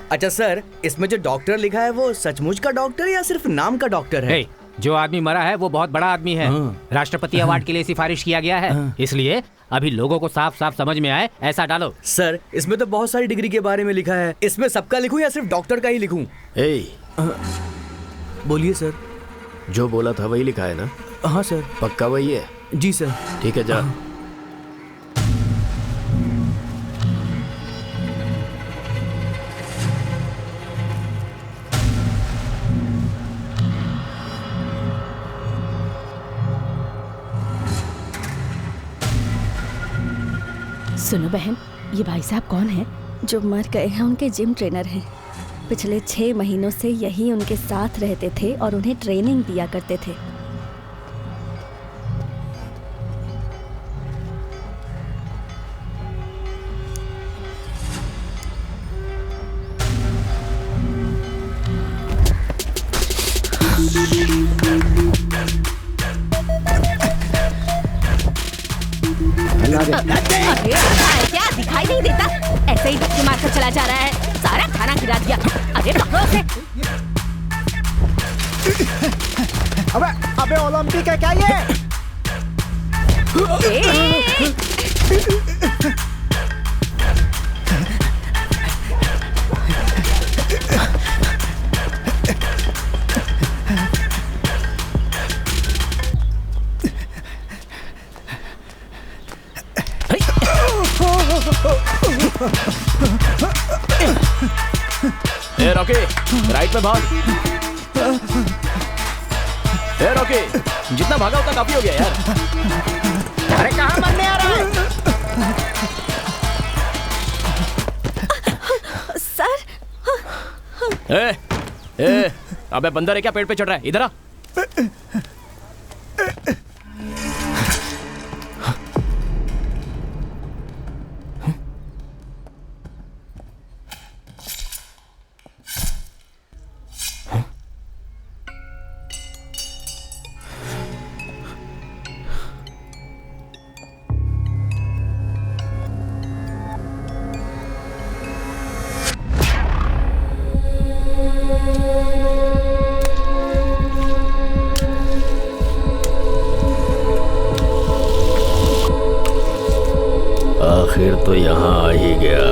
अच्छा सर, इसमें जो डॉक्टर लिखा है वो सचमुच का डॉक्टर या सिर्फ नाम का डॉक्टर है? जो आदमी मरा है वो बहुत बड़ा आदमी है। राष्ट्रपति अवार्ड के लिए सिफारिश किया गया है, इसलिए अभी लोगों को साफ साफ समझ में आए ऐसा डालो। सर, इसमें तो बहुत सारी डिग्री के बारे में लिखा है, इसमें सबका लिखूं या सिर्फ डॉक्टर का ही लिखूं? बोलिए सर। जो बोला था वही लिखा है ना? हाँ सर। पक्का वही है? जी सर। ठीक है, जा। सुनो बहन, ये भाई साहब कौन है? जो मर गए हैं उनके जिम ट्रेनर हैं। पिछले 6 महीनों से यही उनके साथ रहते थे और उन्हें ट्रेनिंग दिया करते थे। अरे क्या दिखाई नहीं देता? ऐसे ही धक्के मारकर चला जा रहा है, सारा खाना गिरा दिया। अरे पकड़ो उसे। अबे ओलंपिक है क्या ये? ए रॉकी, राइट में भाग। ए रॉकी, जितना भागा उतना काफी हो गया यार। अरे कहाँ मरने आ रहा है? सर। अबे बंदर है क्या पेड़ पे चढ़ रहा है? इधर आ। आखिर तो यहाँ आ ही गया।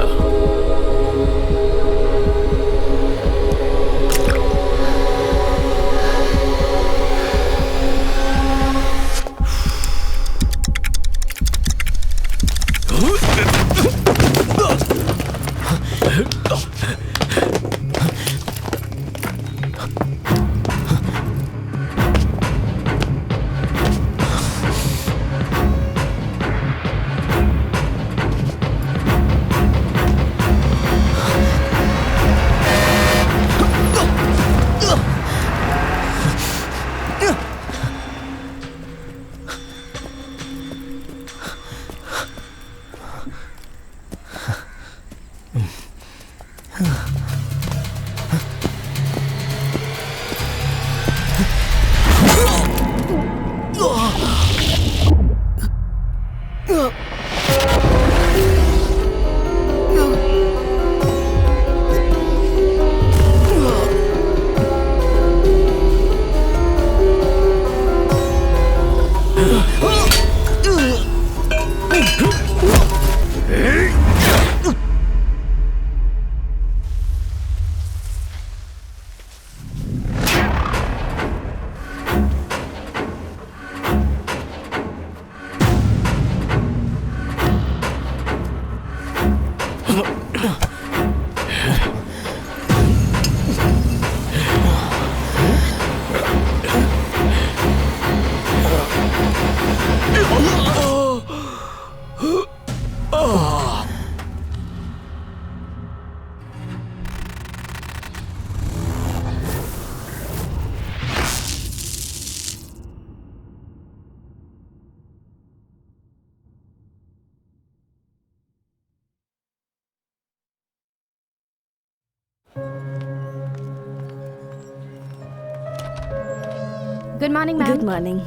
Good morning good ma'am. Morning.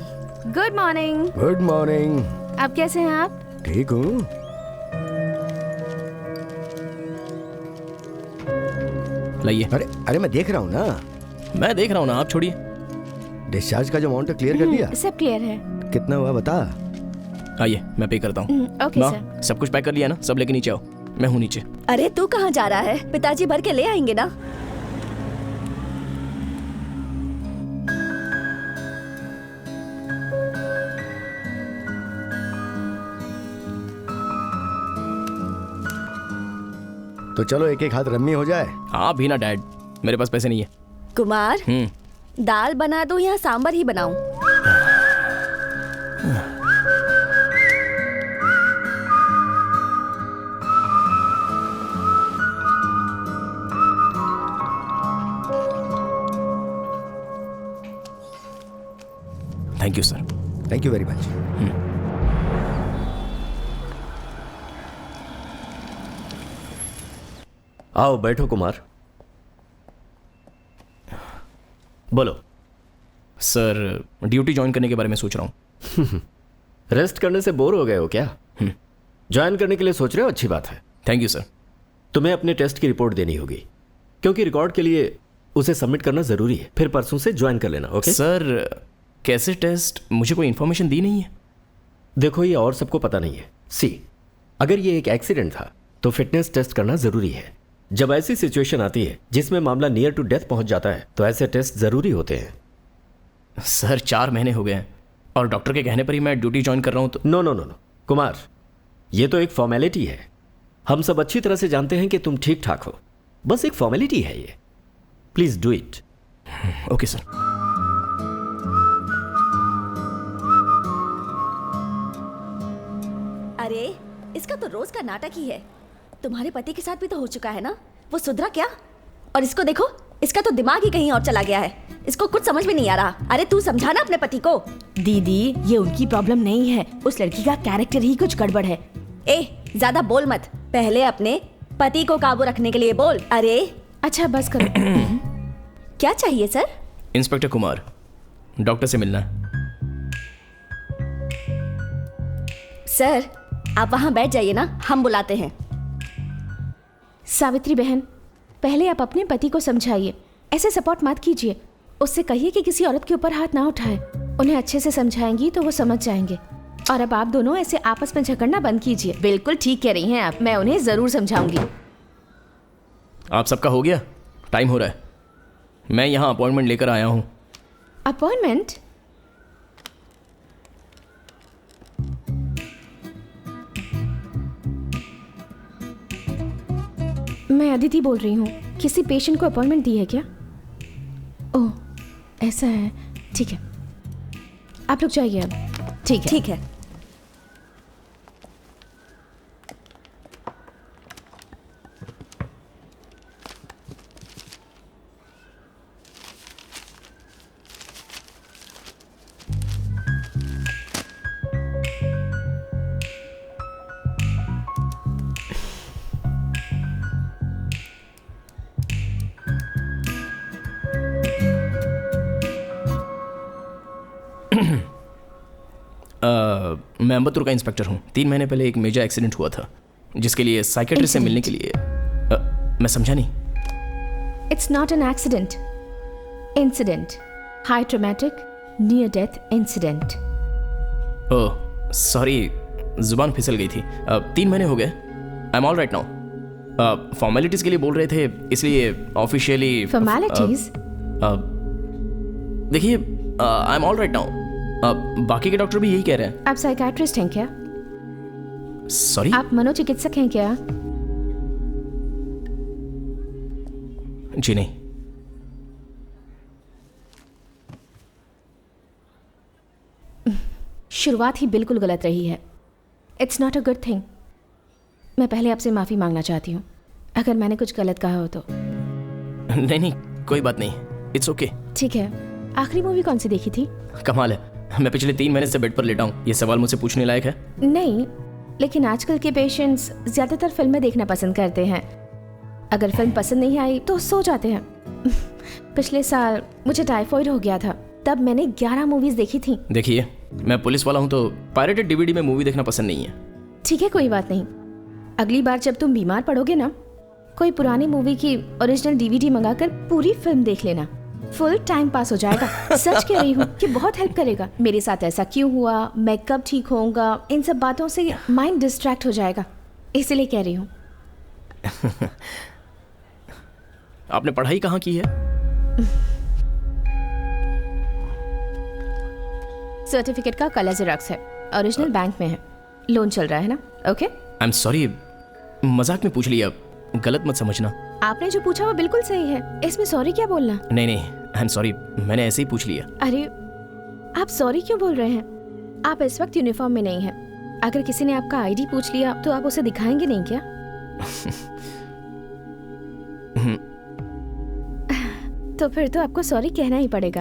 Good morning. Good morning. आप कैसे हैं आप? ठीक हूँ। लाइए। अरे अरे मैं देख रहा हूँ ना। मैं देख रहा हूँ ना, आप छोड़िए। डिस्चार्ज का जो अमाउंट है क्लियर कर दिया? सब क्लियर है। कितना हुआ बता। आइए मैं पे करता हूँ। ओके माँ, सर। सब कुछ पैक कर लिया ना? सब लेके नीचे आओ, मैं हूँ नीचे। अरे तू कहाँ जा रहा है? पिताजी भर के ले आएंगे ना। तो चलो एक एक हाथ रम्मी हो जाए। हाँ भी ना डैड, मेरे पास पैसे नहीं है। कुमार, दाल बना दूं या सांबर ही बनाऊं? Thank you sir. Thank you very much. आओ बैठो कुमार। बोलो। सर ड्यूटी ज्वाइन करने के बारे में सोच रहा हूँ। रेस्ट करने से बोर हो गए हो क्या? ज्वाइन करने के लिए सोच रहे हो, अच्छी बात है। Thank you sir. तुम्हें अपने टेस्ट की रिपोर्ट देनी होगी, क्योंकि रिकॉर्ड के लिए उसे सबमिट करना जरूरी है। फिर परसों से ज्वाइन कर लेना, ओके? सर कैसे टेस्ट? मुझे कोई इन्फॉर्मेशन दी नहीं है। देखो ये और सबको पता नहीं है। सी, अगर ये एक एक्सीडेंट था तो फिटनेस टेस्ट करना जरूरी है। जब ऐसी सिचुएशन आती है जिसमें मामला नियर टू डेथ पहुंच जाता है तो ऐसे टेस्ट जरूरी होते हैं। सर 4 महीने हो गए हैं और डॉक्टर के कहने पर ही मैं ड्यूटी ज्वाइन कर रहा हूँ। तो no no no no Kumar, ये तो एक फॉर्मेलिटी है। हम सब अच्छी तरह से जानते हैं कि तुम ठीक ठाक हो, बस एक फॉर्मेलिटी है ये। Please do it. Okay sir. अरे इसका तो रोज का नाटक ही है। तुम्हारे पति के साथ भी तो हो चुका है ना। वो सुधरा क्या? और इसको देखो, इसका तो दिमाग ही कहीं और चला गया है। इसको कुछ समझ में नहीं आ रहा। अरे तू समझा ना अपने पति को। दीदी ये उनकी प्रॉब्लम नहीं है, उस लड़की का कैरेक्टर ही कुछ गड़बड़ है। ए ज्यादा बोल मत, पहले अपने पति को काबू रखने के लिए बोल। अरे अच्छा बस करो। क्या चाहिए सर? इंस्पेक्टर कुमार, डॉक्टर से मिलना है। सर आप वहां बैठ जाइए ना, हम बुलाते हैं। सावित्री बहन, पहले आप अपने पति को समझाइए, ऐसे सपोर्ट मत कीजिए। उससे कहिए कि किसी औरत के ऊपर हाथ ना उठाए। उन्हें अच्छे से समझाएंगी तो वो समझ जाएंगे। और अब आप दोनों ऐसे आपस में झगड़ना बंद कीजिए। बिल्कुल ठीक कह रही हैं आप, मैं उन्हें जरूर समझाऊंगी। आप सबका हो गया? टाइम हो रहा है। मैं यहाँ अपॉइंटमेंट लेकर आया हूँ। अपॉइंटमेंट? मैं अदिति बोल रही हूँ। किसी पेशेंट को अपॉइंटमेंट दी है क्या? ओह ऐसा है, ठीक है। आप लोग जाइए अब। ठीक है। ठीक है। मैं अम्बत्तूर का इंस्पेक्टर हूँ। 3 महीने पहले एक मेजर एक्सीडेंट हुआ था, जिसके लिए साइकेट्रिस्ट से मिलने के लिए मैं समझा नहीं। It's not an accident, incident, high traumatic near death incident. Oh sorry, जुबान फिसल गई थी। 3 महीने हो गए। आई am all right now. Formalities के लिए बोल रहे थे, इसलिए ऑफिशियली फॉर्मेलिटीज? देखिए आई एम ऑल राइट नाउ। बाकी के डॉक्टर भी यही कह रहे हैं। आप साइकाट्रिस्ट हैं क्या? सॉरी? आप मनोचिकित्सक हैं क्या? जी नहीं। शुरुआत ही बिल्कुल गलत रही है। It's not a good thing. मैं पहले आपसे माफ़ी मांगना चाहती हूँ अगर मैंने कुछ गलत कहा हो तो। नहीं नहीं कोई बात नहीं, इट्स ओके। ठीक है। आखिरी मूवी कौन सी देखी थी? कमाल है, मैं पिछले 3 महीने से बेड पर लेटा हूँ। ये सवाल मुझसे पूछने लायक है? नहीं, लेकिन आजकल के पेशेंट्स ज़्यादातर फिल्में देखना पसंद करते हैं। अगर फिल्म पसंद नहीं आई तो सो जाते हैं। पिछले साल मुझे टाइफॉइड हो गया था, तब मैंने 11 मूवीज देखी थी। देखिए, मैं पुलिस वाला हूँ तो पायरेटेड डीवीडी में मूवी देखना पसंद नहीं है। ठीक है, कोई बात नहीं। अगली बार जब तुम बीमार पड़ोगे ना, कोई पुरानी मूवी की ओरिजिनल डीवीडी मंगाकर पूरी फिल्म देख लेना। फुल टाइम पास हो जाएगा। सच कह रही हूँ कि बहुत हेल्प करेगा। मेरे साथ ऐसा क्यों हुआ, मैं कब ठीक होऊंगा, इन सब बातों से माइंड डिस्ट्रैक्ट हो जाएगा, इसलिए कह रही हूँ। आपने पढ़ाई कहाँ की है? सर्टिफिकेट का कलर जेरॉक्स है, ओरिजिनल बैंक में है, लोन चल रहा है ना। ओके, आई एम सॉरी, मजाक में पूछ लिया, गलत मत समझना। आपने जो पूछा वो बिल्कुल सही है, इसमें सॉरी क्या बोलना। नहीं नहीं, आई एम सॉरी, मैंने ऐसे ही पूछ लिया। अरे आप सॉरी क्यों बोल रहे हैं? आप इस वक्त यूनिफॉर्म में नहीं हैं। अगर किसी ने आपका आईडी पूछ लिया तो आप उसे दिखाएंगे नहीं क्या? तो फिर तो आपको सॉरी कहना ही पड़ेगा।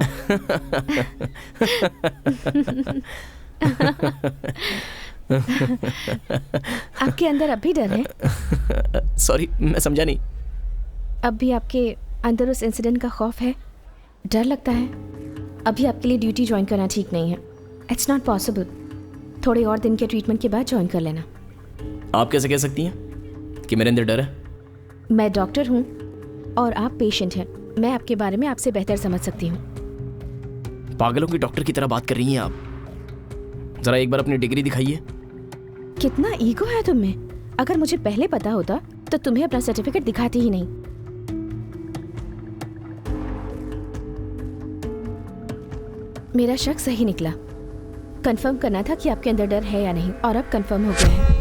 आपके अंदर अब भी डर है? सॉरी, मैं समझा नहीं। अब भी आपके अंदर उस इंसिडेंट का खौफ है, डर लगता है? अभी आपके लिए ड्यूटी ज्वाइन करना ठीक नहीं है। It's not possible. थोड़े और दिन के ट्रीटमेंट के बाद ज्वाइन कर लेना। आप कैसे कह सकती हैं कि मेरे अंदर डर है? मैं डॉक्टर हूँ और आप पेशेंट हैं। मैं आपके बारे में आपसे बेहतर समझ सकती हूँ। पागलों की डॉक्टर की तरह बात कर रही हैं आप। जरा एक बार अपनी डिग्री दिखाइए। कितना ईगो है तुम में। अगर मुझे पहले पता होता तो तुम्हें अपना सर्टिफिकेट दिखाती ही नहीं। मेरा शक सही निकला। कंफर्म करना था कि आपके अंदर डर है या नहीं, और अब कंफर्म हो गया है।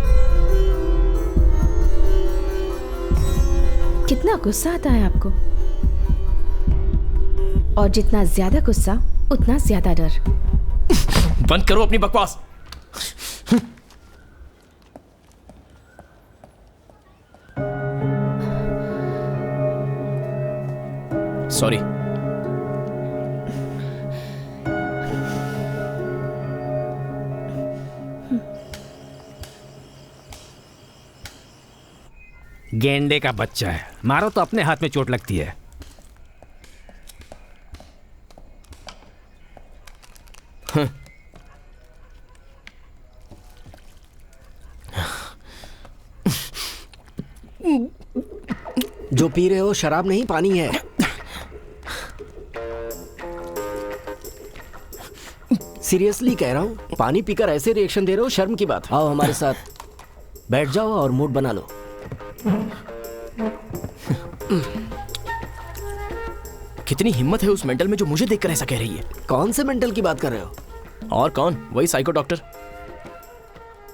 कितना गुस्सा आता है आपको, और जितना ज्यादा गुस्सा उतना ज्यादा डर। बंद करो अपनी बकवास। सॉरी। गेंडे का बच्चा है, मारो तो अपने हाथ में चोट लगती है। जो पी रहे हो शराब नहीं, पानी है। सीरियसली कह रहा हूँ, पानी पीकर ऐसे रिएक्शन दे रहे हो, शर्म की बात है। आओ हमारे साथ, बैठ जाओ और मूड बना लो। कितनी हिम्मत है उस मेंटल में जो मुझे देखकर ऐसा कह रही है। कौन से मेंटल की बात कर रहे हो? और कौन? वही साइको डॉक्टर।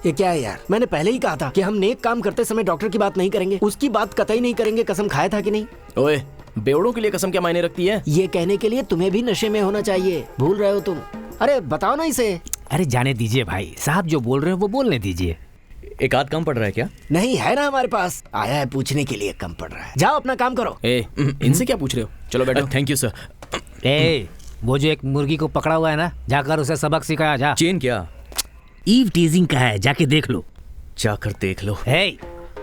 ये क्या है यार, मैंने पहले ही कहा था कि हम नेक काम करते समय डॉक्टर की बात नहीं करेंगे। उसकी बात कतई नहीं करेंगे। कसम खाया था कि नहीं? ओए, बेवड़ों के लिए कसम क्या मायने रखती है? ये कहने के लिए तुम्हें भी नशे में होना चाहिए। भूल रहे हो तुम। अरे बताओ ना इसे। अरे जाने दीजिए भाई साहब, जो बोल रहे हो वो बोलने दीजिए। एक आध कम पड़ रहा है क्या? नहीं है ना, हमारे पास आया है पूछने के लिए, कम पड़ रहा है। जाओ अपना काम करो। इनसे क्या पूछ रहे हो? चलो बैठो। Thank you sir. ए, वो जो एक मुर्गी को पकड़ा हुआ है ना, जाकर उसे सबक सिखाया जा। चेन क्या? ईव टीजिंग का है, जाके देख लो। जाकर देख लो। हे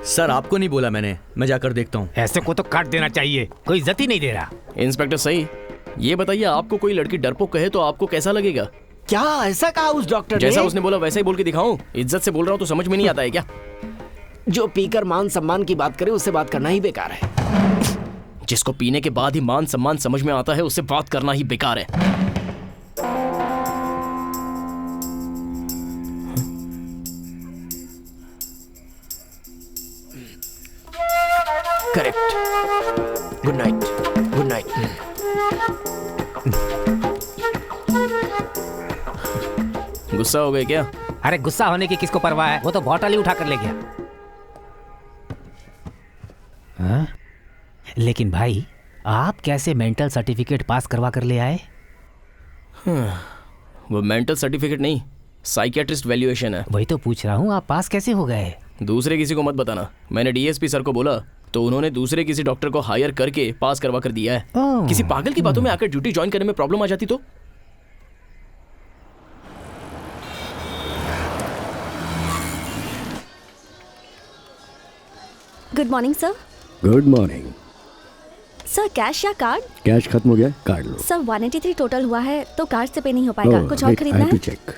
सर आपको नहीं बोला मैंने, मैं जाकर देखता हूँ। ऐसे को तो काट देना चाहिए, कोई इज्जत ही नहीं दे रहा। इंस्पेक्टर सही, ये बताइए, आपको कोई लड़की डरपोक कहे तो आपको कैसा लगेगा? क्या ऐसा कहा उस डॉक्टर ने? जैसा उसने बोला वैसा ही बोल के दिखाऊं? इज्जत से बोल रहा हूँ तो समझ में नहीं आता है क्या? जो पीकर मान सम्मान की बात करे उससे बात करना ही बेकार है। जिसको पीने के बाद ही मान सम्मान समझ में आता है उससे बात करना ही बेकार है। Correct. Good night. Good night. गुस्सा हो गए क्या? अरे गुस्सा होने की किसको परवाह है, वो तो बॉटल ही उठा कर ले गया। हाँ? लेकिन भाई आप कैसे मेंटल सर्टिफिकेट पास करवा कर ले आए? वो मेंटल सर्टिफिकेट नहीं, साइकियाट्रिस्ट वैल्यूएशन है। वही तो पूछ रहा हूँ, आप पास कैसे हो गए? दूसरे किसी को मत बताना। मैंने डीएसपी सर को बोला तो उन्होंने दूसरे किसी डॉक्टर को हायर करके पास करवा कर दिया है। किसी पागल की बातों में आकर ड्यूटी ज्वाइन करने में प्रॉब्लम आ जाती तो? Good morning sir. Good morning. Sir cash या कार्ड? कैश खत्म हो गया, कार्ड लो। सर 183 टोटल हुआ है तो कार्ड से पे नहीं हो पाएगा। कुछ और खरीदना है? Check.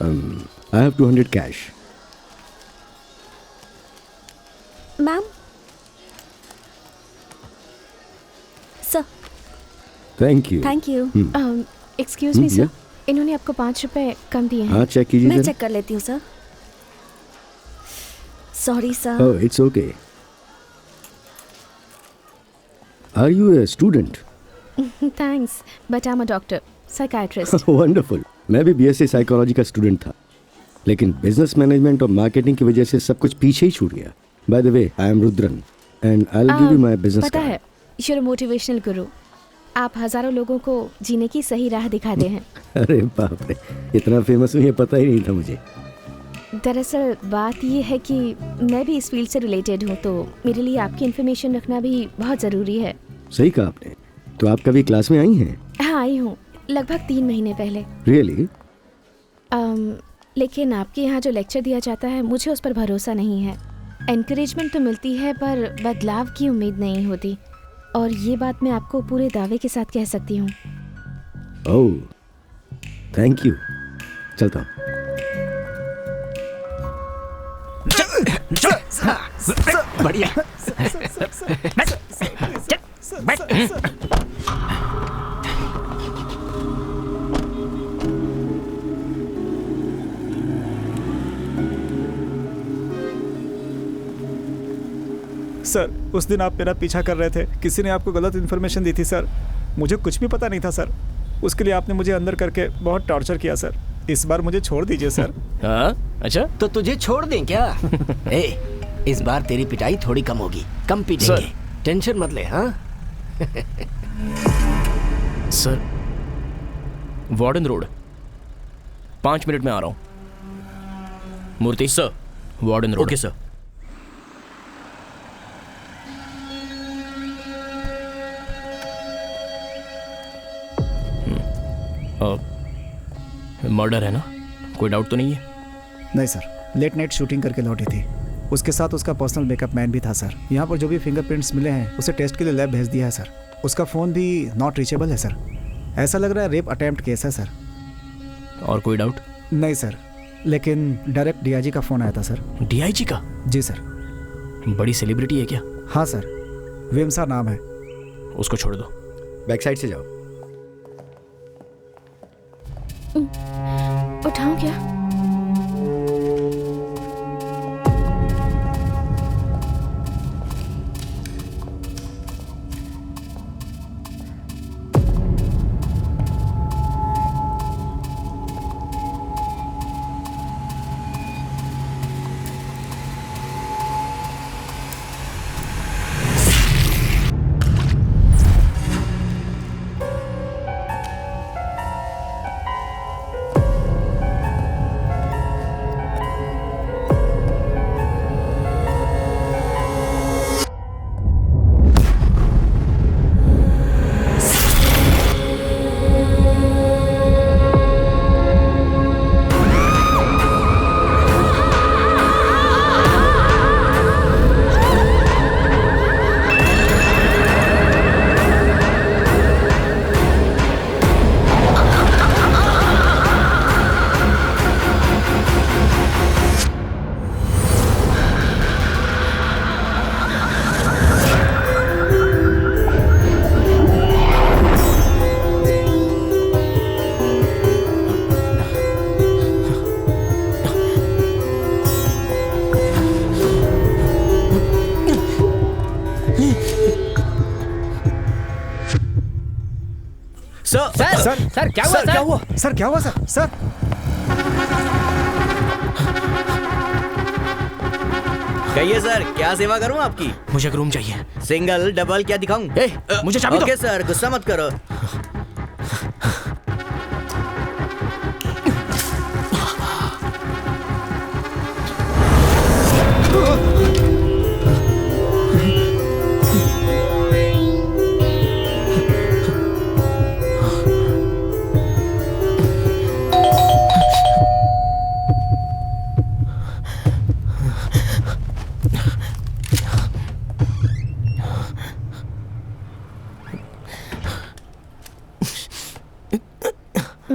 I have 200 cash. Ma'am. Sir thank you. Thank you. Excuse me sir, इन्होंने आपको 5 रुपए कम दिए हैं। हाँ चेक कीजिए मैं जरा। चेक कर लेती हूँ sir. Sorry sir. Oh it's okay. Are you a student? Thanks, but I am a doctor, psychiatrist. Wonderful. मैं भी बीएससी साइकोलॉजी का स्टूडेंट था, लेकिन बिजनेस मैनेजमेंट और मार्केटिंग की वजह से सब कुछ पीछे ही छूट गया। By the way, I am Rudran and I will give you my business पता है, यू आर मोटिवेशनल गुरु। आप हजारों लोगों को जीने की सही राह दिखाते हैं। अरे बाप रे, इतना फेमस हूँ ये पता ही नहीं था मुझे। दरअसल बात ये है कि मैं भी इस फील्ड से रिलेटेड हूँ, तो मेरे लिए आपकी इन्फॉर्मेशन रखना भी बहुत ज़रूरी है। सही कहा आपने। तो आप कभी क्लास में आई हैं? हाँ आई हूँ, लगभग 3 महीने पहले। रियली? लेकिन आपके यहाँ जो लेक्चर दिया जाता है मुझे उस पर भरोसा नहीं है। एनकरेजमेंट तो मिलती है पर बदलाव की उम्मीद नहीं होती, और ये बात मैं आपको पूरे दावे के साथ कह सकती हूँ। Oh thank you. चलता हूँ। बढ़िया। सर उस दिन आप मेरा पीछा कर रहे थे, किसी ने आपको गलत इन्फॉर्मेशन दी थी सर। मुझे कुछ भी पता नहीं था सर। उसके लिए आपने मुझे अंदर करके बहुत टॉर्चर किया सर। इस बार मुझे छोड़ दीजिए सर। हाँ अच्छा, तो तुझे छोड़ दें क्या? ए, इस बार तेरी पिटाई थोड़ी कम होगी, कम पीटेंगे, टेंशन मत ले। हाँ सर, वार्डन रोड, 5 मिनट में आ रहा हूँ। Murthy sir, warden road. Okay sir. Murder है ना? कोई डाउट तो नहीं है? नहीं सर, लेट नाइट शूटिंग करके लौटी थी। उसके साथ उसका पर्सनल बैकअप मैन भी था सर। यहाँ पर जो भी फिंगरप्रिंट्स मिले हैं उसे टेस्ट के लिए लैब भेज दिया है सर। उसका फ़ोन भी नॉट रीचेबल है सर। ऐसा लग रहा है रेप अटेम्प्ट केस है सर। और कोई डाउट? नहीं सर, लेकिन डायरेक्ट डीआईजी का फ़ोन आया था सर। डीआईजी का? जी सर। बड़ी सेलिब्रिटी है क्या? हाँ सर, वेमसा नाम है। उसको छोड़ दो। बैक साइड से जाओ। उठाऊं क्या? सर क्या हुआ? क्या हुआ सर? क्या हुआ सर? सर कहिए सर, क्या सेवा करूं आपकी? मुझे एक रूम चाहिए। सिंगल, डबल, क्या दिखाऊं? मुझे चाबी दो। ओके सर, गुस्सा मत करो।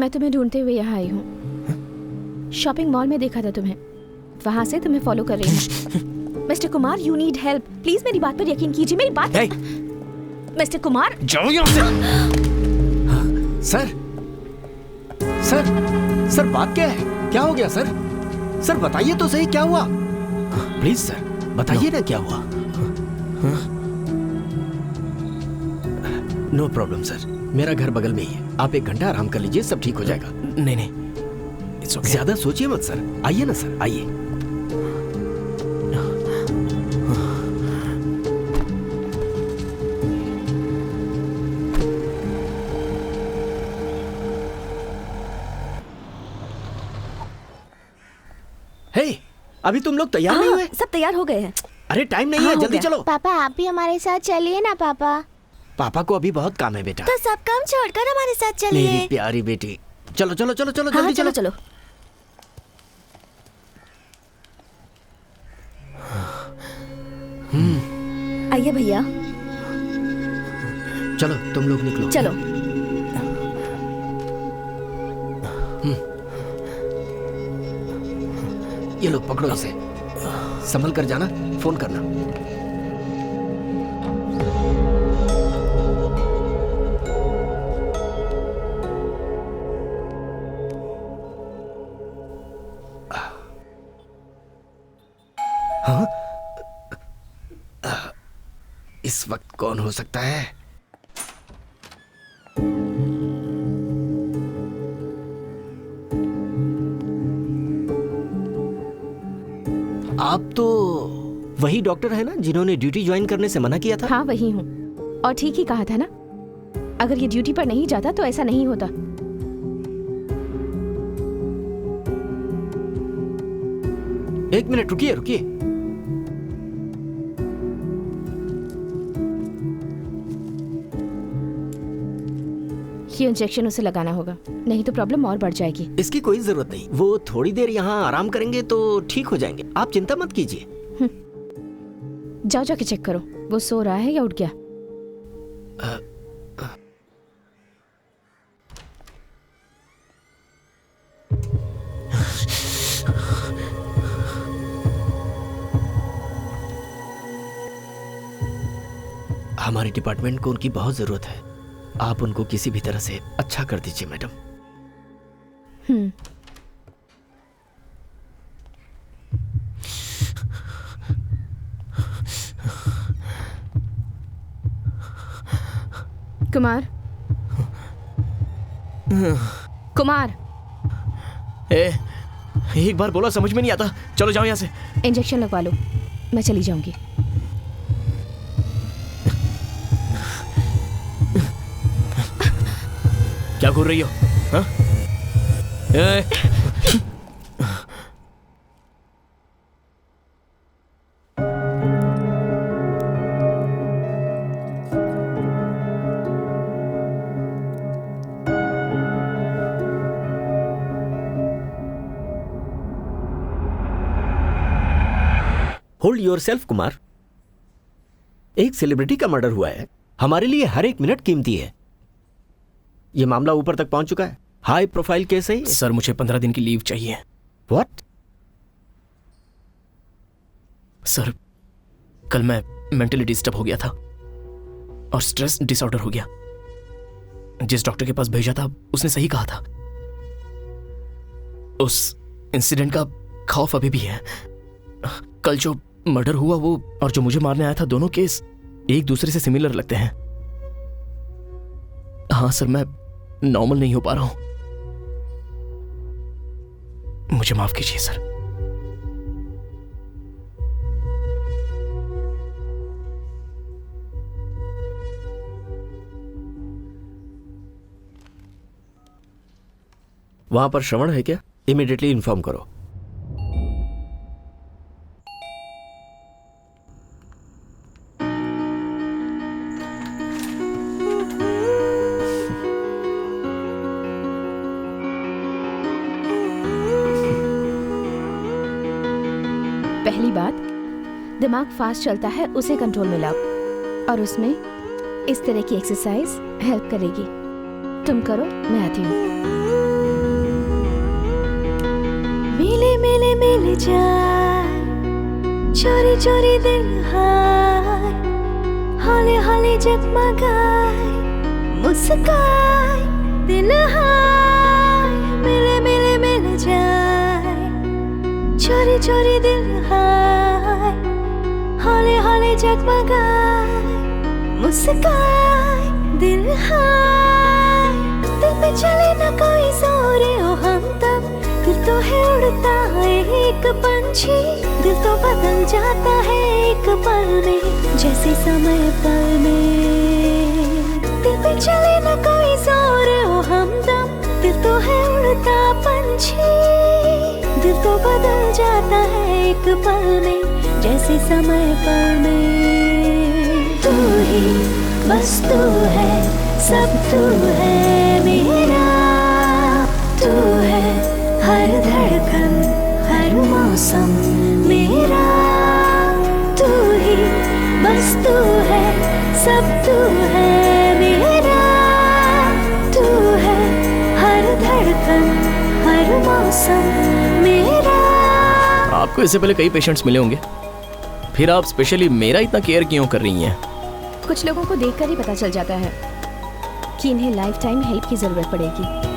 मैं तुम्हें ढूंढते हुए यहाँ आई हूँ। शॉपिंग मॉल में देखा था तुम्हें, वहां से तुम्हें फॉलो कर रही हूँ। Mister Kumar, you need help. Please मेरी बात पर यकीन कीजिए, मेरी बात। Hey! मिस्टर कुमार, जाओ यहाँ से। सर सर सर, बात क्या है? क्या हो गया सर? सर बताइए तो सही, क्या हुआ? प्लीज सर बताइए ना क्या हुआ। नो प्रॉब्लम सर, मेरा घर बगल में ही है, आप 1 घंटा आराम कर लीजिए, सब ठीक हो जाएगा। नहीं नहीं, इट्स ओके। ज्यादा सोचिए मत सर, आइए ना सर, आइए। हे, अभी तुम लोग तैयार नहीं हुए? सब तैयार हो गए हैं। अरे टाइम नहीं है, हाँ, हो जल्दी गया। चलो। पापा आप भी हमारे साथ चलिए ना। पापा पापा को अभी बहुत काम है बेटा। तो सब काम छोड़कर हमारे साथ मेरी चलिए। प्यारी बेटी, चलो चलो चलो चलो, हाँ, जल्दी चलो चलो। चलो। आइए भैया, चलो तुम लोग निकलो। चलो। ये लो पकड़ो इसे, संभल कर जाना, फोन करना। हाँ? इस वक्त कौन हो सकता है? आप तो वही डॉक्टर है ना जिन्होंने ड्यूटी ज्वाइन करने से मना किया था? हाँ वही हूँ, और ठीक ही कहा था ना। अगर ये ड्यूटी पर नहीं जाता तो ऐसा नहीं होता। एक मिनट रुकिए रुकिए। ये इंजेक्शन उसे लगाना होगा, नहीं तो प्रॉब्लम और बढ़ जाएगी। इसकी कोई जरूरत नहीं, वो थोड़ी देर यहाँ आराम करेंगे तो ठीक हो जाएंगे, आप चिंता मत कीजिए। जाओ जाके चेक करो, वो सो रहा है या उठ गया। हमारे डिपार्टमेंट को उनकी बहुत जरूरत है, आप उनको किसी भी तरह से अच्छा कर दीजिए मैडम। कुमार, कुमार, एक बार बोला समझ में नहीं आता, चलो जाओ यहाँ से। इंजेक्शन लगवा लो, मैं चली जाऊंगी। क्या घूर रही हो? हाँ? होल्ड योरसेल्फ कुमार, एक सेलिब्रिटी का मर्डर हुआ है, हमारे लिए हर एक मिनट कीमती है। यह मामला ऊपर तक पहुंच चुका है, हाई प्रोफाइल केस है। सर मुझे 15 दिन की लीव चाहिए। व्हाट? सर कल मैं मेंटली डिस्टर्ब हो गया था और स्ट्रेस डिसऑर्डर हो गया। जिस डॉक्टर के पास भेजा था उसने सही कहा था। उस इंसिडेंट का खौफ अभी भी है। कल जो मर्डर हुआ वो और जो मुझे मारने आया था, दोनों केस एक दूसरे से सिमिलर लगते हैं। हाँ सर, मैं नॉर्मल नहीं हो पा रहा हूं, मुझे माफ कीजिए सर। वहां पर श्रवण है क्या? इमीडिएटली इन्फॉर्म करो। पहली बात, दिमाग फास्ट चलता है, उसे कंट्रोल में लाओ, और उसमें इस तरह की एक्सरसाइज हेल्प करेगी। तुम करो, मैं आती हूँ। मिले मिल जाए, चोरी चोरी दिल हाय, हौले हौले जगमगाए, मुस्काए दिल हाय, मिले मिले मिल जाए, चोरी चोरी दिल हाय, हौले हौले जगमगाए, मुस्काए दिल हाय, दिल पे चले ना कोई जोर ओ हमदम, दिल तो है उड़ता है एक पंछी, दिल तो बदल जाता है एक पल में, जैसे समय पल में, दिल पे चले ना कोई जोर ओ हमदम, दिल तो है उड़ता पंछी, दिल तो बदल जाता है एक पल में, जैसे समय पल में, तू ही बस तू है, सब तू है मेरा, तू है हर धड़कन हर मौसम मेरा, तू ही बस तू है, सब तू है मेरा, तू है हर धड़कन हर मौसम मेरा। आपको इससे पहले कई पेशेंट्स मिले होंगे, फिर आप स्पेशली मेरा इतना केयर क्यों कर रही हैं? कुछ लोगों को देखकर ही पता चल जाता है कि इन्हें लाइफ टाइम हेल्प की जरूरत पड़ेगी।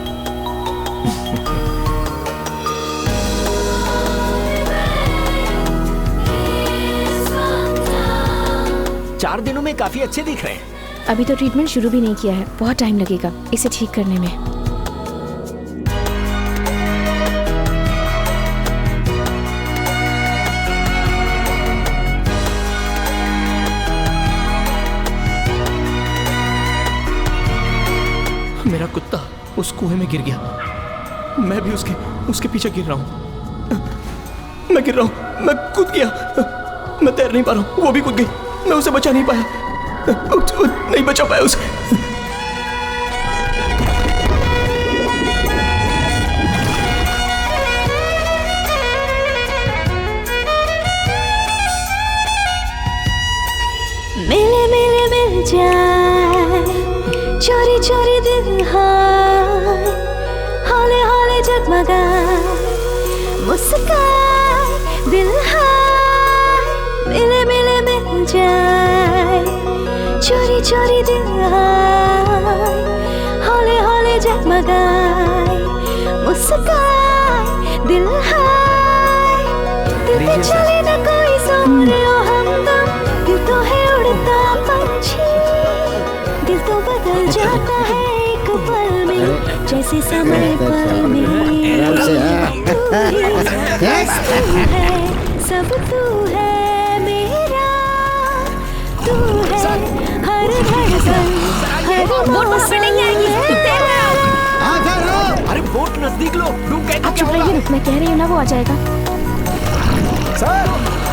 4 दिनों में काफी अच्छे दिख रहे हैं। अभी तो ट्रीटमेंट शुरू भी नहीं किया है, बहुत टाइम लगेगा इसे ठीक करने में। मेरा कुत्ता उस कुएं में गिर गया, मैं भी उसके पीछे गिर रहा हूँ, मैं गिर रहा हूँ, मैं कूद गया, मैं तैर नहीं पा रहा हूँ, वो भी कूद गई, मैं उसे बचा नहीं पाया, नहीं बचा पाया उसे। मिले मिले मिल जाए, चोरी चोरी दिल हाय, हौले हौले जगमगाए, मुस्काए दिल हाय, मिले मिले मिल जाए, चोरी चोरी दिल हाय, हौले हौले जगमगाए, मुस्काए दिल हाय, दिल पे चले ना कोई जोर ओ हमदम, दिल तो है उड़ता पंछी, दिल तो बदल जाता है एक पल में, जैसे समय पल में, तू ही बस तू है, सब तू है मेरा, तू है हर धड़कन हर मौसम मेरा। अरे बोट नजदीक लो, डूब गए तो आप क्या चुप होगा? रहिए, मैं कह रही हूँ ना वो आ जाएगा। सर,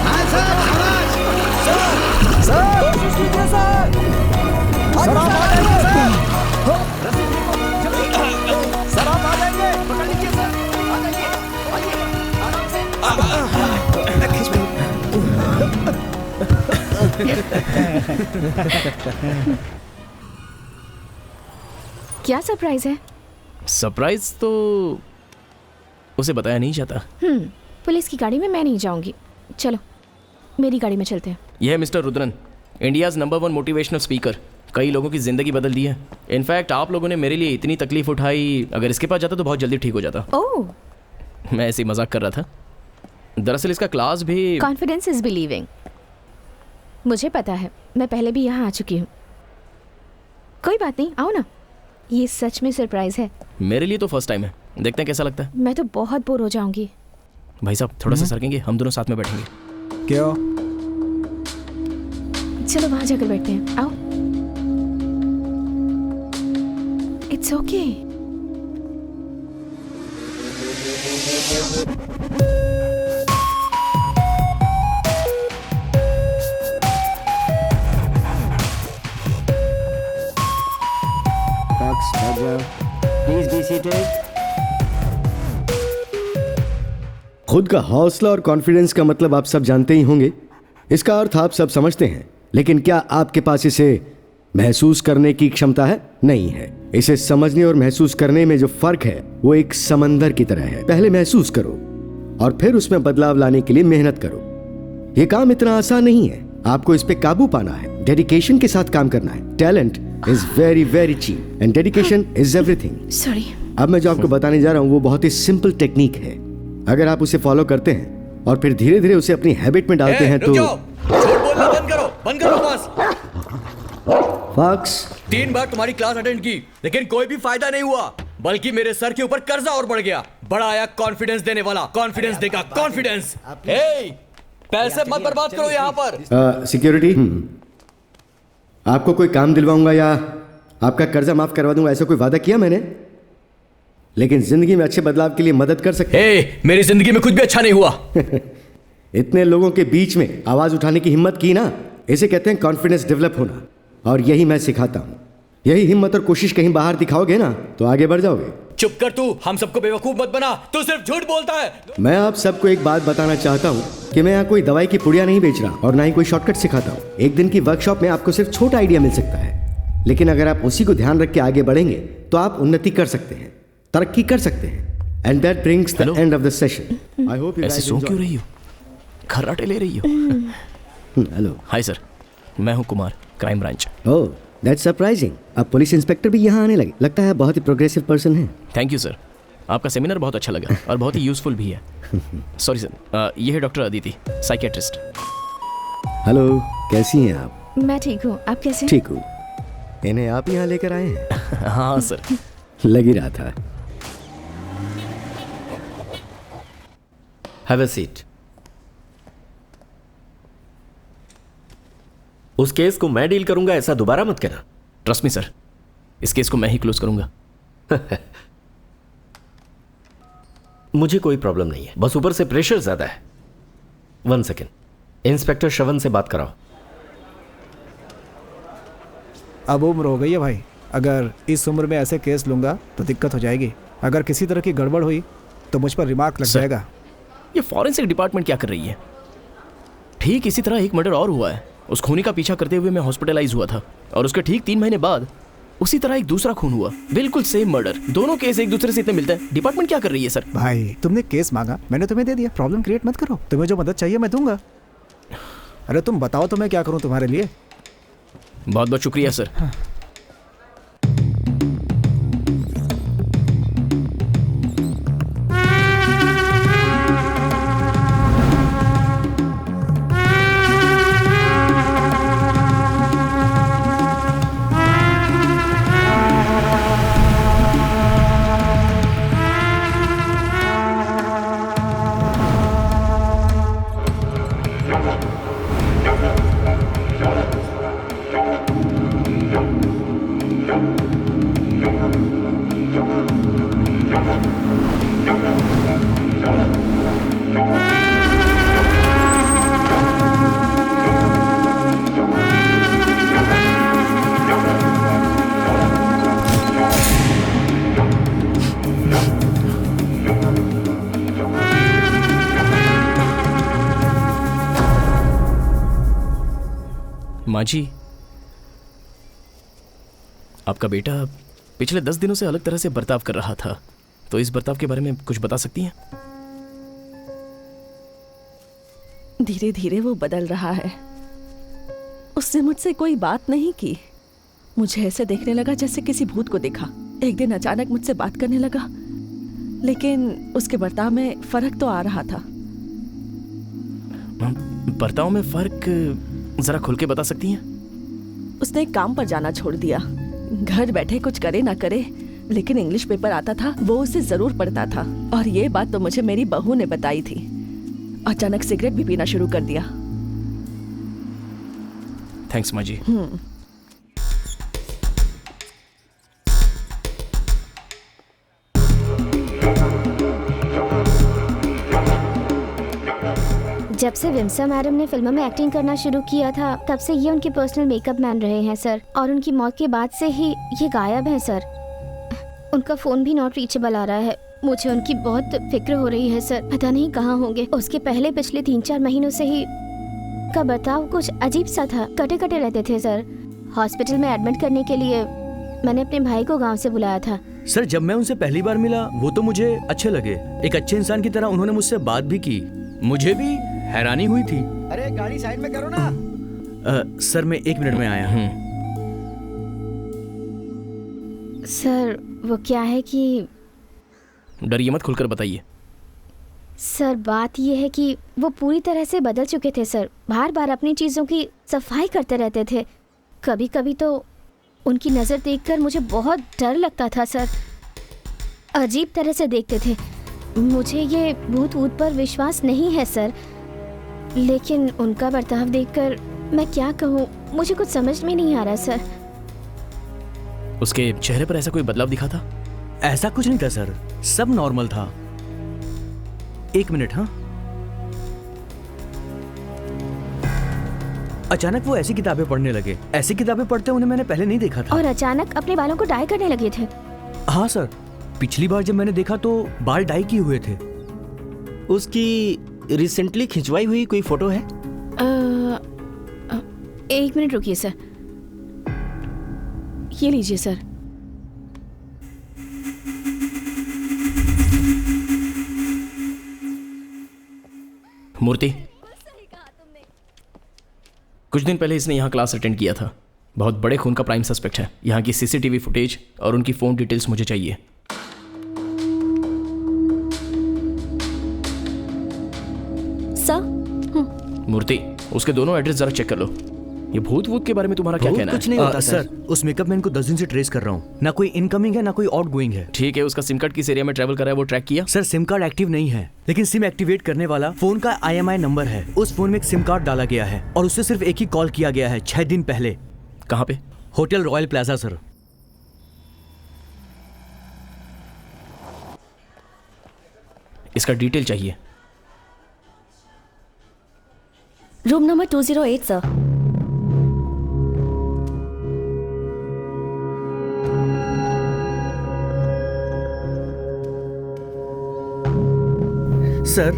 हाँ सर, सर, सर, सर आप आ जाइए सर, सर आप आ जाइए, पकड़ लीजिए सर, आ जाइए, आइए, आराम से। क्या सरप्राइज है? सरप्राइज तो उसे बताया नहीं जाता। पुलिस की गाड़ी में मैं नहीं जाऊंगी, चलो मेरी गाड़ी में चलते हैं। यह है mister Rudran, India's number 1 motivational speaker, कई लोगों की ज़िंदगी बदल दी है। इनफैक्ट आप लोगों ने मेरे लिए इतनी तकलीफ उठाई, अगर इसके पास जाता तो बहुत जल्दी ठीक हो जाता। ओह, मैं ऐसे ही मजाक कर रहा था। दरअसल इसका क्लास भी कॉन्फिडेंस इज बिलीविंग। मुझे पता है, मैं पहले भी यहाँ आ चुकी हूँ। कोई बात नहीं, आओ ना, ये सच में सरप्राइज है। मेरे लिए तो फर्स्ट टाइम है, देखते हैं कैसा लगता है। मैं तो बहुत बोर हो जाऊंगी। भाई साहब थोड़ा सा सरकेंगे, हम दोनों साथ में बैठेंगे। क्यों? चलो वहां जाकर बैठते हैं, आओ। It's okay. Please be seated. खुद का हौसला और कॉन्फिडेंस का मतलब आप सब जानते ही होंगे। इसका अर्थ आप सब समझते हैं, लेकिन क्या आपके पास इसे महसूस करने की क्षमता है? नहीं है। इसे समझने और महसूस करने में जो फर्क है वो एक समंदर की तरह है। पहले महसूस करो और फिर उसमें बदलाव लाने के लिए मेहनत करो। ये काम इतना आसान नहीं है, आपको इस पे काबू पाना है, डेडिकेशन के साथ काम करना है। Talent is very very cheap and dedication is everything. Sorry. अब मैं जो आपको बताने जा रहा हूँ वो बहुत ही सिंपल टेक्निक है। अगर आप उसे फॉलो करते हैं और फिर धीरे धीरे उसे अपनी हैबिट में डालते हैं तो झूठ बोलना बंद करो बॉस। फॉक्स 3 बार तुम्हारी क्लास अटेंड की लेकिन कोई भी फायदा नहीं हुआ, बल्कि मेरे सर के ऊपर कर्जा और बढ़ गया। बड़ा आया कॉन्फिडेंस देने वाला, कॉन्फिडेंस देगा कॉन्फिडेंस। पैसे मत बर्बाद करो यहाँ पर। सिक्योरिटी, आपको कोई काम दिलवाऊंगा या आपका कर्जा माफ करवा दूंगा, ऐसा कोई वादा किया मैंने? लेकिन जिंदगी में अच्छे बदलाव के लिए मदद कर सकते। मेरी जिंदगी में कुछ भी अच्छा नहीं हुआ। इतने लोगों के बीच में आवाज उठाने की हिम्मत की ना, इसे कहते हैं कॉन्फिडेंस डेवलप होना। और यही मैं सिखाता हूँ। यही हिम्मत और कोशिश कहीं बाहर दिखाओगे ना तो आगे बढ़ जाओगे। चुप कर तू, हम सबको बेवकूफ मत बना, तू सिर्फ झूठ बोलता है। मैं आप सबको एक बात बताना चाहता हूँ कि मैं यहाँ कोई दवाई की पुड़िया नहीं बेच रहा और ना ही कोई शॉर्टकट सिखाता हूँ। एक दिन की वर्कशॉप में आपको सिर्फ छोटा आइडिया मिल सकता है, लेकिन अगर आप उसी को ध्यान रख के आगे बढ़ेंगे तो आप उन्नति कर सकते हैं, तरक्की कर सकते हैं। And that brings the end of the session. I hope you ऐसे सो क्यों रही हो? खर्राटे ले रही हो? हेलो। हाय सर, मैं हूँ Kumar, crime branch. Oh, that's surprising. अब पुलिस इंस्पेक्टर भी यहाँ आने लगे, लगता है बहुत ही प्रोग्रेसिव पर्सन है। थैंक यू सर, आपका सेमिनार बहुत अच्छा लगा और बहुत ही यूजफुल भी है। सॉरी सर, ये है डॉक्टर अदिति, साइकियाट्रिस्ट। हेलो, कैसी हैं आप? मैं ठीक हूँ, आप कैसे? ठीक हूँ। इन्हें आप यहाँ लेकर आए हैं? हाँ सर। लग ही रहा था। Have a seat. उस केस को मैं डील करूंगा, ऐसा दोबारा मत कहना। ट्रस्ट मी सर, इस केस को मैं ही क्लोज करूंगा। मुझे कोई प्रॉब्लम नहीं है, बस ऊपर से प्रेशर ज्यादा है। 1 सेकेंड, इंस्पेक्टर श्रवण से बात कराओ। अब उम्र हो गई है भाई, अगर इस उम्र में ऐसे केस लूंगा तो दिक्कत हो जाएगी। अगर किसी तरह की गड़बड़ हुई तो मुझ पर रिमार्क लग जाएगा। ये फॉरेंसिक डिपार्टमेंट क्या कर रही है? ठीक इसी तरह एक मर्डर और हुआ है। उस खूनी का पीछा करते हुए मैं हॉस्पिटलाइज हुआ था और उसके ठीक 3 महीने बाद उसी तरह एक दूसरा खून हुआ, बिल्कुल सेम मर्डर। दोनों केस एक दूसरे से इतने मिलते हैं। डिपार्टमेंट क्या कर रही है सर? भाई तुमने केस मांगा, मैंने तुम्हें दे दिया, प्रॉब्लम क्रिएट मत करो। तुम्हें जो मदद चाहिए मैं दूंगा। अरे तुम बताओ तो मैं क्या करूं तुम्हारे लिए। बहुत बहुत शुक्रिया सर। माँ जी, आपका बेटा पिछले 10 दिनों से अलग तरह से बर्ताव कर रहा था, तो इस बर्ताव के बारे में कुछ बता सकती हैं? धीरे धीरे वो बदल रहा है। उसने मुझसे कोई बात नहीं की। मुझे ऐसे देखने लगा जैसे किसी भूत को देखा। एक दिन अचानक मुझसे बात करने लगा, लेकिन उसके बर्ताव में फर्क तो आ रहा था। बर्ताव में फर्क जरा खुल के बता सकती हैं? उसने काम पर जाना छोड़ दिया। घर बैठे कुछ करे ना करे, लेकिन इंग्लिश पेपर आता था, वो उसे जरूर पढ़ता था। और ये बात तो मुझे मेरी बहू ने बताई थी। अचानक सिगरेट भी पीना शुरू कर दिया। थैंक्स माँ जी। जब से विमसा मैडम ने फिल्मों में एक्टिंग करना शुरू किया था, तब से ये उनके पर्सनल मेकअप मैन रहे हैं सर। और उनकी मौत के बाद से ही ये गायब हैं सर। उनका फ़ोन भी नॉट रीचेबल आ रहा है। मुझे उनकी बहुत फिक्र हो रही है सर, पता नहीं कहाँ होंगे। उसके पहले पिछले 3-4 महीनों से ही का बर्ताव कुछ अजीब सा था, कटे कटे रहते थे सर। हॉस्पिटल में एडमिट करने के लिए मैंने अपने भाई को गाँव से बुलाया था। सर जब मैं उनसे पहली बार मिला वो तो मुझे अच्छे लगे, एक अच्छे इंसान की तरह उन्होंने मुझसे बात भी की, मुझे भी हैरानी हुई थी। अरे गाड़ी साइड में करो ना। सर मैं 1 मिनट में आया हूँ। सर वो क्या है कि डरिए मत, खुलकर बताइए। सर बात ये है कि वो पूरी तरह से बदल चुके थे सर, बार बार अपनी चीज़ों की सफाई करते रहते थे। कभी कभी तो उनकी नज़र देखकर मुझे बहुत डर लगता था सर, अजीब तरह से देखते थे। मुझे ये भूत वूत पर विश्वास नहीं है सर, लेकिन उनका बर्ताव देखकर मैं क्या कहूँ, मुझे कुछ समझ में नहीं आ रहा सर। उसके चेहरे पर ऐसा कोई बदलाव दिखा था? ऐसा कुछ नहीं था सर, सब नॉर्मल था। 1 मिनट। हाँ, अचानक वो ऐसी किताबें पढ़ने लगे, ऐसी किताबें पढ़ते उन्हें मैंने पहले नहीं देखा था। और अचानक अपने बालों को डाई करने लगे थे। हाँ सर, पिछली बार जब मैंने देखा तो बाल डाई किए हुए थे। उसकी रिसेंटली खिंचवाई हुई कोई फोटो है? 1 मिनट रुकिए सर, ये लीजिए सर। मूर्ति, कुछ दिन पहले इसने यहाँ क्लास अटेंड किया था। बहुत बड़े खून का प्राइम सस्पेक्ट है। यहाँ की सीसीटीवी फुटेज और उनकी फ़ोन डिटेल्स मुझे चाहिए। सर मूर्ति, उसके दोनों एड्रेस जरा चेक कर लो। ये भूत वूत के बारे में तुम्हारा क्या कहना है? कुछ नहीं होता सर, उस मेकअप मैन को 10 दिन से ट्रेस कर रहा हूँ, ना कोई इनकमिंग है ना कोई आउटगोइंग है। ठीक है, उसका सिम कार्ड किस एरिया में ट्रैवल कर रहा है वो ट्रैक किया? सर सिम कार्ड एक्टिव नहीं है, लेकिन सिम एक्टिवेट करने वाला फोन का IMI नंबर है। उस फोन में एक सिम कार्ड डाला गया है और उससे सिर्फ एक ही कॉल किया गया है 6 दिन पहले। कहाँ पे? Hotel royal plaza sir. इसका डिटेल चाहिए। Room number 208 sir. Sir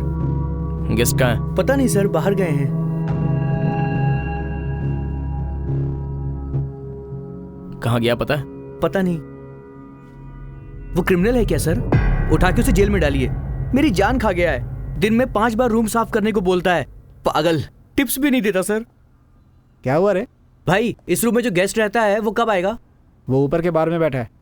guest कहाँ है? पता नहीं सर, बाहर गए हैं। कहाँ गया पता है? पता नहीं। वो क्रिमिनल है क्या सर? उठा के उसे जेल में डालिए, मेरी जान खा गया है। दिन में 5 बार रूम साफ करने को बोलता है, पागल। टिप्स भी नहीं देता सर। क्या हुआ रे? भाई इस रूम में जो गेस्ट रहता है वो कब आएगा? वो ऊपर के बार में बैठा है।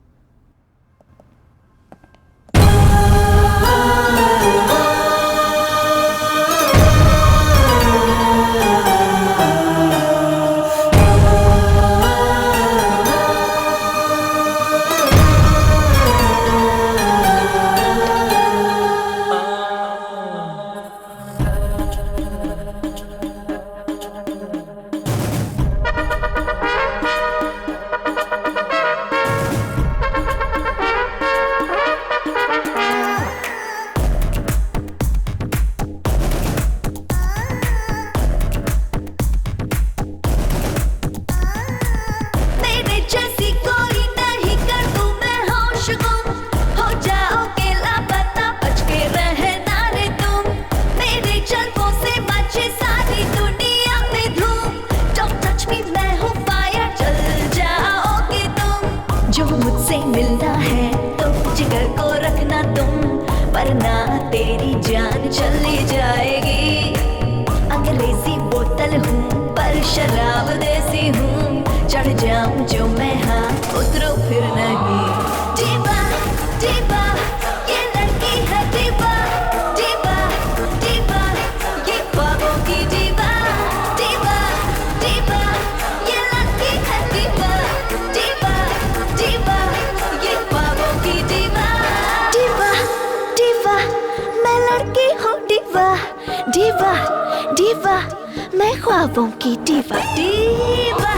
मैं ख्वाबों की दीवा। दीवा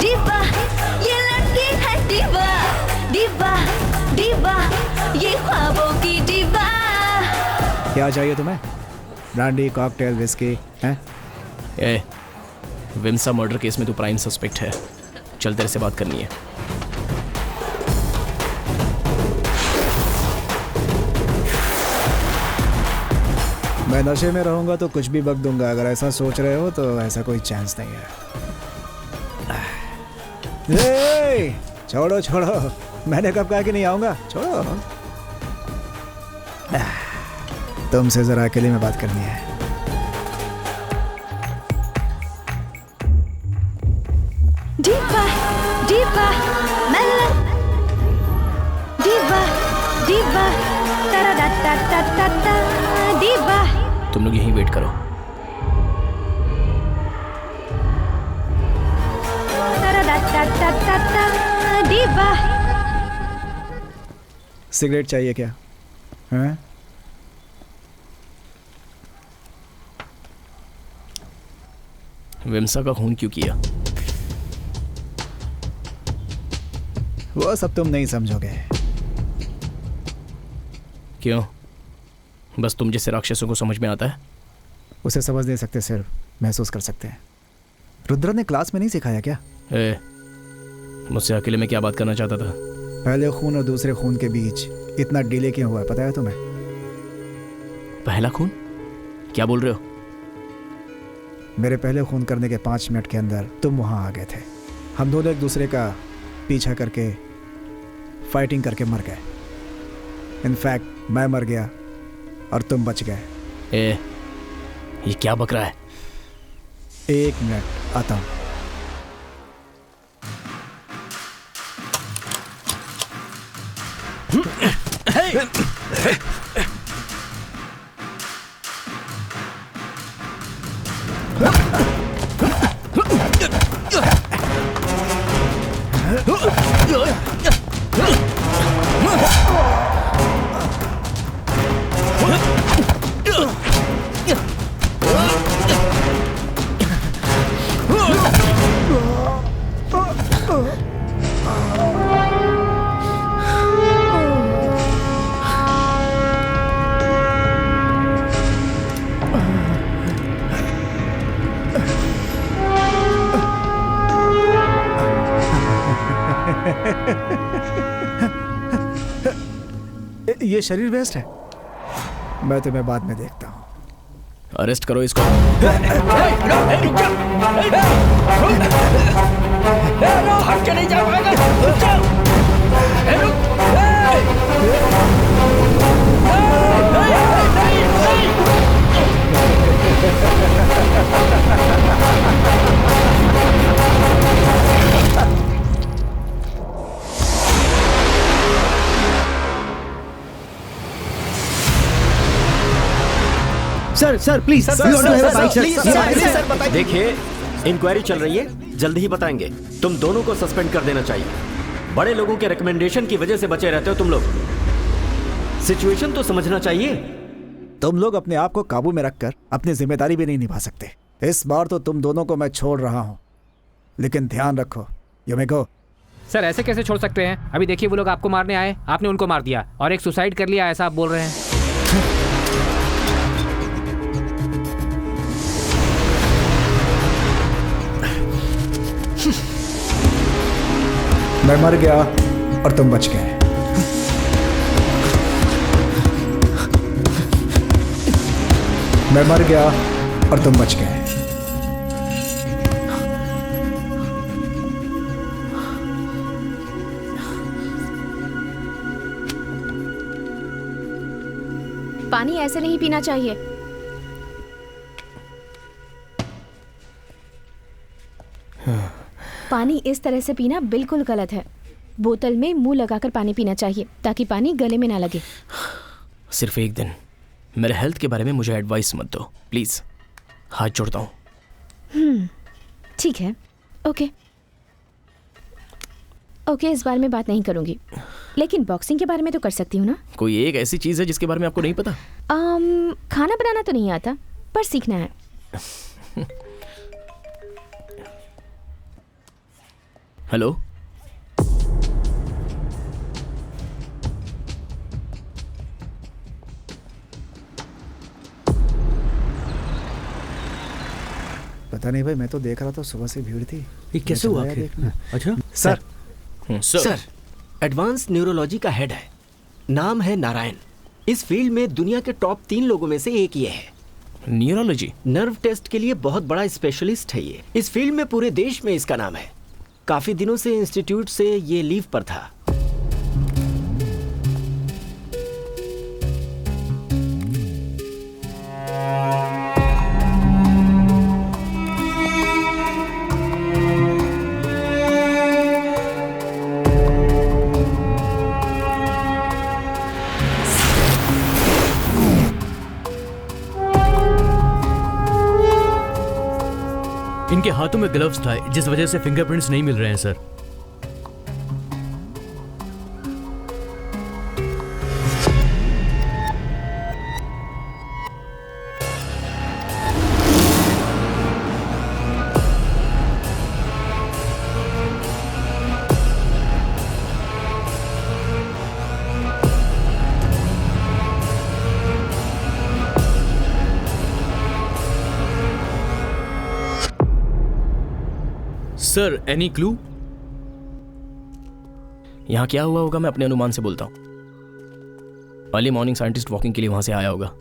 दीवा ये लड़की है दीवा। दीवा दीवा ये ख्वाबों की दीवा। क्या चाहिए तुम्हें? ब्रांडी, कॉकटेल, विस्की हैं? ए, विम्सा मर्डर केस में तू प्राइम सस्पेक्ट है। चल तेरे से बात करनी है। मैं नशे में रहूंगा तो कुछ भी बक दूंगा। अगर ऐसा सोच रहे हो तो ऐसा कोई चांस नहीं है। छोड़ो छोड़ो, मैंने कब कहा कि नहीं आऊंगा? छोड़ो, तुमसे जरा अकेले में बात करनी है। Diva, diva, melon. Diva, diva, ta-ra-da-ta-ta-ta-ta, diva. तुम लोग यहीं वेट करो। Ta-ra-da-ta-ta-ta-ta, diva. सिगरेट चाहिए क्या? हैं? विमसा का खून क्यों किया? वो सब तुम नहीं समझोगे। क्यों? बस तुम जैसे राक्षसों को समझ में आता है? उसे समझ नहीं सकते, सिर्फ महसूस कर सकते हैं। रुद्र ने क्लास में नहीं सिखाया क्या? मुझसे अकेले में क्या बात करना चाहता था? पहले खून और दूसरे खून के बीच इतना डिले क्यों हुआ है, पता है तुम्हें? पहला खून? क्या बोल रहे हो? मेरे पहले खून करने के 5 मिनट के अंदर तुम वहां आ गए थे। हम दोनों एक दूसरे का पीछा करके फाइटिंग करके मर गए। इनफैक्ट मैं मर गया और तुम बच गए। ये क्या बक रहा है? 1 मिनट, आता हूं। ये शरीर वेस्ट है। मैं तुम्हें बाद में देखता हूँ। अरेस्ट करो इसको। हट के नहीं जाओगे। सर प्लीज, देखिए, इंक्वायरी चल रही है, जल्दी ही बताएंगे। तुम दोनों को सस्पेंड कर देना चाहिए। बड़े लोगों के रिकमेंडेशन की वजह से बचे रहते हो तुम लोग। सिचुएशन तो समझना चाहिए। तुम लोग अपने आप को काबू में रखकर अपनी जिम्मेदारी भी नहीं निभा सकते। इस बार तो तुम दोनों को मैं छोड़ रहा हूं, लेकिन ध्यान रखो, यू मे गो। सर ऐसे कैसे छोड़ सकते हैं? अभी देखिए वो लोग आपको मारने आए, आपने उनको मार दिया और एक सुसाइड कर लिया, ऐसा आप बोल रहे हैं। मैं मर गया और तुम बच गए। मैं मर गया और तुम बच गए। पानी ऐसे नहीं पीना चाहिए। पानी इस तरह से पीना बिल्कुल गलत है। बोतल में मुंह लगाकर पानी पीना चाहिए ताकि पानी गले में ना लगे। सिर्फ एक दिन मेरे हेल्थ के बारे में मुझे एडवाइस मत दो प्लीज, हाथ जोड़ता हूँ। ठीक है, ओके, इस बारे में बात नहीं करूंगी, लेकिन बॉक्सिंग के बारे में तो कर सकती हूँ ना। कोई एक ऐसी चीज है जिसके बारे में आपको नहीं पता? खाना बनाना तो नहीं आता, पर सीखना है। हेलो, पता नहीं भाई, मैं तो देख रहा था सुबह से भीड़ थी। ये कैसे हुआ? अच्छा सर, सर एडवांस न्यूरोलॉजी का हेड है, नाम है नारायण। इस फील्ड में दुनिया के टॉप 3 लोगों में से एक ये है। न्यूरोलॉजी नर्व टेस्ट के लिए बहुत बड़ा स्पेशलिस्ट है ये। इस फील्ड में पूरे देश में इसका नाम है। काफी दिनों से इंस्टीट्यूट से ये लीव पर था। इनके हाथों में ग्लव्स था, जिस वजह से फिंगरप्रिंट्स नहीं मिल रहे हैं सर। Sir any clue? यहाँ क्या हुआ होगा मैं अपने अनुमान से बोलता हूँ। अर्ली मॉर्निंग साइंटिस्ट वॉकिंग के लिए वहां से आया होगा।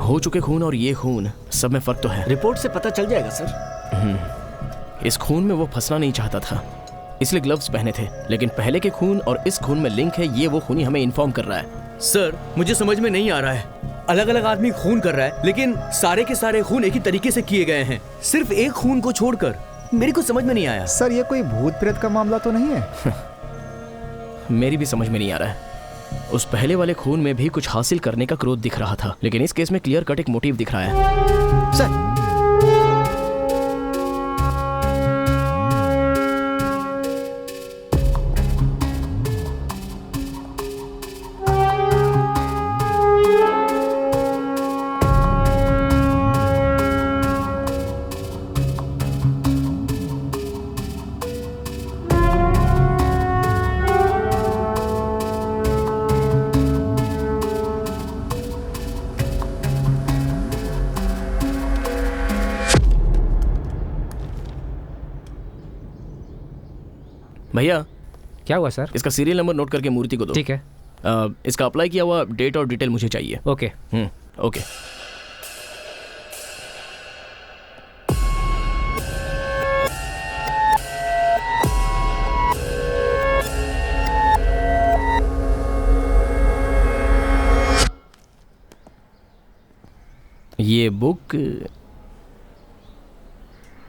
हो चुके खून और ये खून सब में फर्क तो है। रिपोर्ट से पता चल जाएगा सर। इस खून में वो फंसना नहीं चाहता था, इसलिए ग्लव्स पहने थे। लेकिन पहले के खून और इस खून में लिंक है, ये वो खूनी हमें इन्फॉर्म कर रहा है। सर मुझे समझ में नहीं आ रहा है, अलग अलग आदमी खून कर रहा है, लेकिन सारे के सारे खून एक ही तरीके से किए गए हैं, सिर्फ एक खून को छोड़कर। मेरे को समझ में नहीं आया। सर ये कोई भूत प्रेत का मामला तो नहीं है? मेरी भी समझ में नहीं आ रहा है। उस पहले वाले खून में भी कुछ हासिल करने का क्रोध दिख रहा था, लेकिन इस केस में क्लियर कट एक मोटिव दिख रहा है। सर भैया क्या हुआ सर? इसका सीरियल नंबर नोट करके मूर्ति को दो। ठीक है। इसका अप्लाई किया हुआ डेट और डिटेल मुझे चाहिए। ओके। ओके। ये बुक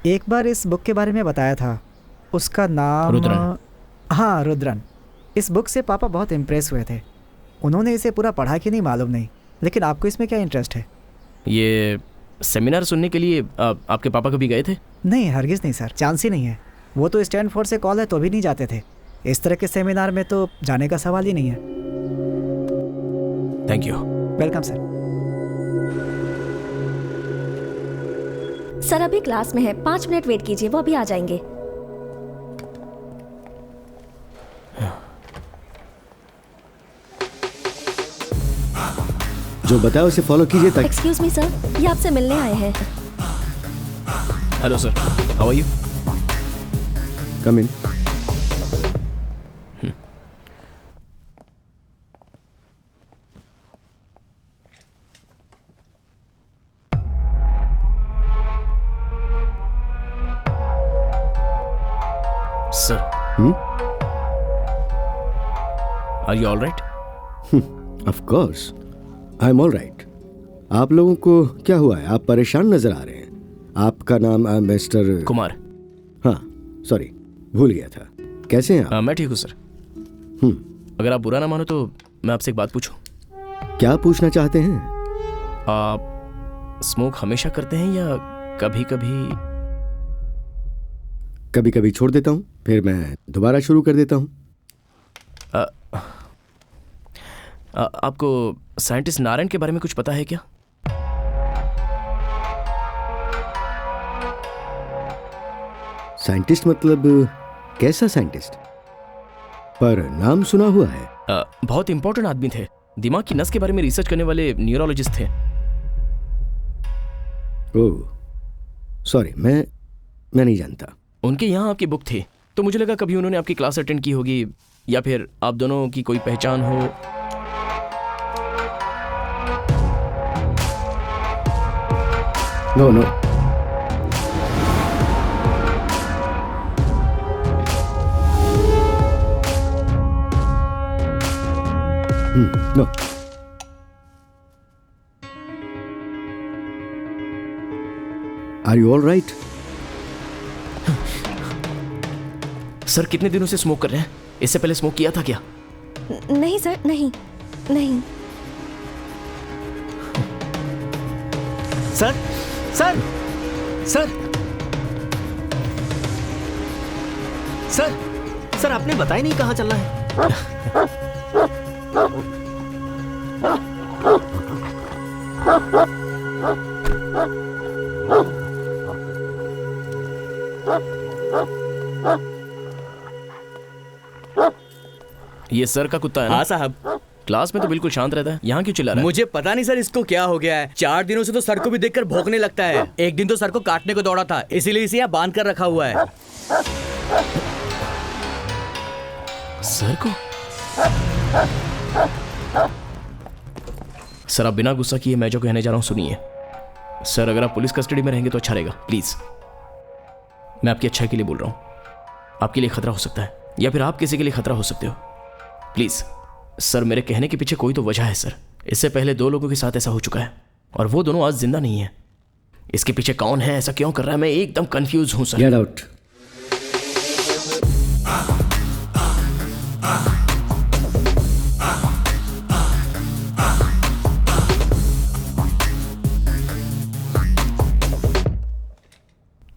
एक बार इस बुक के बारे में बताया था, उसका नाम रुद्रन। हाँ रुद्रन। इस बुक से पापा बहुत इम्प्रेस हुए थे। उन्होंने इसे पूरा पढ़ा कि नहीं मालूम नहीं, लेकिन आपको इसमें क्या इंटरेस्ट है? ये सेमिनार सुनने के लिए आपके पापा कभी गए थे? नहीं हरगिज़ नहीं सर, चांस ही नहीं है। वो तो स्टैनफोर्ड से कॉल है तो भी नहीं जाते थे। इस तरह के सेमिनार में तो जाने का सवाल ही नहीं है। Thank you. Welcome sir. Sir अभी क्लास में है, 5 मिनट वेट कीजिए, वो अभी आ जाएंगे। जो बताया उसे फॉलो कीजिए ताकि। एक्सक्यूज मी सर, ये आपसे मिलने आए हैं। Hello sir, how are you? Come in. Sir, are you all right? Of course I am all right. आप लोगों को क्या हुआ है? आप परेशान नजर आ रहे हैं। आपका नाम मिस्टर कुमार। हाँ सॉरी, भूल गया था। कैसे हैं आप? मैं ठीक हूँ सर। अगर आप बुरा ना मानो तो मैं आपसे एक बात पूछूं? क्या पूछना चाहते हैं? आप स्मोक हमेशा करते हैं या कभी कभी? कभी कभी छोड़ देता हूँ, फिर मैं दोबारा शुरू कर देता हूँ। आपको साइंटिस्ट नारायण के बारे में कुछ पता है क्या? साइंटिस्ट मतलब कैसा साइंटिस्ट? पर नाम सुना हुआ है। बहुत इंपॉर्टेंट आदमी थे, दिमाग की नस के बारे में रिसर्च करने वाले न्यूरोलॉजिस्ट थे। ओह सॉरी, मैं नहीं जानता। उनके यहाँ आपकी बुक थी, तो मुझे लगा कभी उन्होंने आपकी क्लास अटेंड की होगी या फिर आप दोनों की कोई पहचान हो। No no, no. Are you all right? Sir कितने दिनों से स्मोक कर रहे हैं? इससे पहले स्मोक किया था क्या? नहीं सर, नहीं नहीं। Sir sir sir sir sir आपने बताया नहीं कहाँ चलना है। ये सर का कुत्ता है ना? हाँ साहब। क्लास में तो बिल्कुल शांत रहता है, यहाँ क्यों चिल्ला रहा है? मुझे पता नहीं सर इसको क्या हो गया है। 4 दिनों से तो सर को भी देखकर भौंकने लगता है। एक दिन तो सर को काटने को दौड़ा था, इसीलिए इसे यहाँ बांध कर रखा हुआ है। सर को? सर आप बिना गुस्सा किए मैं जो कहने जा रहा हूँ सुनिए। सर अगर आप पुलिस कस्टडी में रहेंगे तो अच्छा रहेगा, प्लीज। मैं आपकी अच्छाई के लिए बोल रहा हूँ। आपके लिए खतरा हो सकता है या फिर आप किसी के लिए खतरा हो सकते हो। प्लीज सर, मेरे कहने के पीछे कोई तो वजह है सर। इससे पहले 2 लोगों के साथ ऐसा हो चुका है और वो दोनों आज जिंदा नहीं है। इसके पीछे कौन है, ऐसा क्यों कर रहा है, मैं एकदम कंफ्यूज हूं सर। Get out.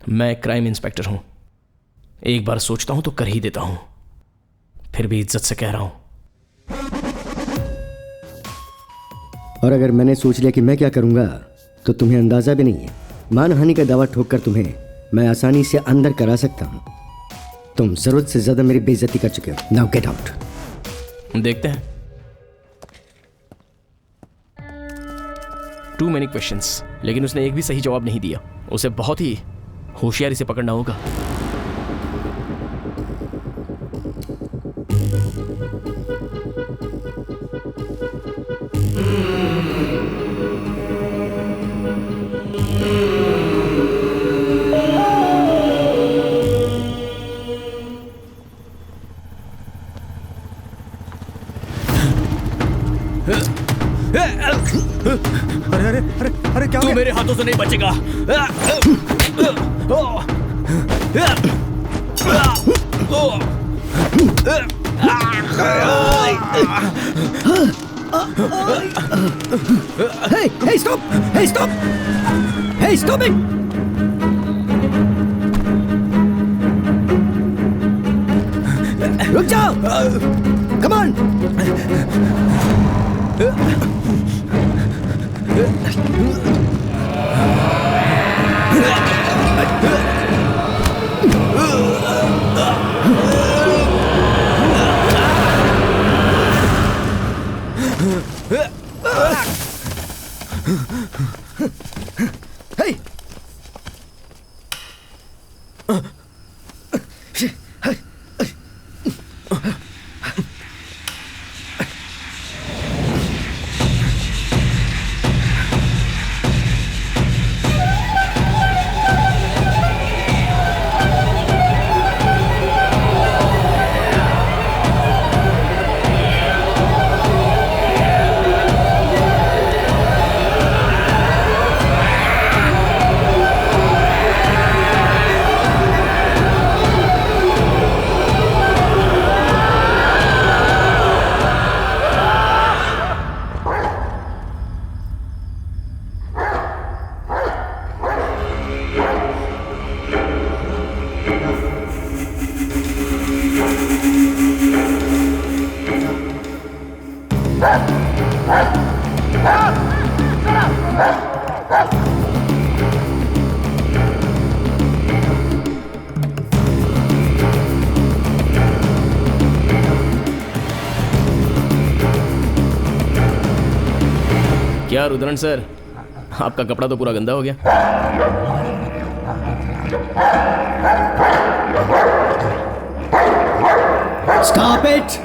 मैं क्राइम इंस्पेक्टर हूं। एक बार सोचता हूं तो कर ही देता हूं, फिर भी इज्जत से कह रहा हूं। और अगर मैंने सोच लिया कि मैं क्या करूंगा तो तुम्हें अंदाजा भी नहीं है। मानहानि का दावा ठोककर तुम्हें मैं आसानी से अंदर करा सकता हूं। तुम जरूरत से ज्यादा मेरी बेइज्जती कर चुके हो। Now get out. देखते हैं। टू मेनी क्वेश्चंस, लेकिन उसने एक भी सही जवाब नहीं दिया। उसे बहुत ही होशियारी से पकड़ना होगा। अरे अरे अरे अरे क्या हो तू गया? मेरे हाथों से नहीं बचेगा। Hey, stop! Hey, stop! Hey, stop it! रुक जाओ! Come on! Hey! क्या रुद्रन सर, आपका कपड़ा तो पूरा गंदा हो गया। Stop it!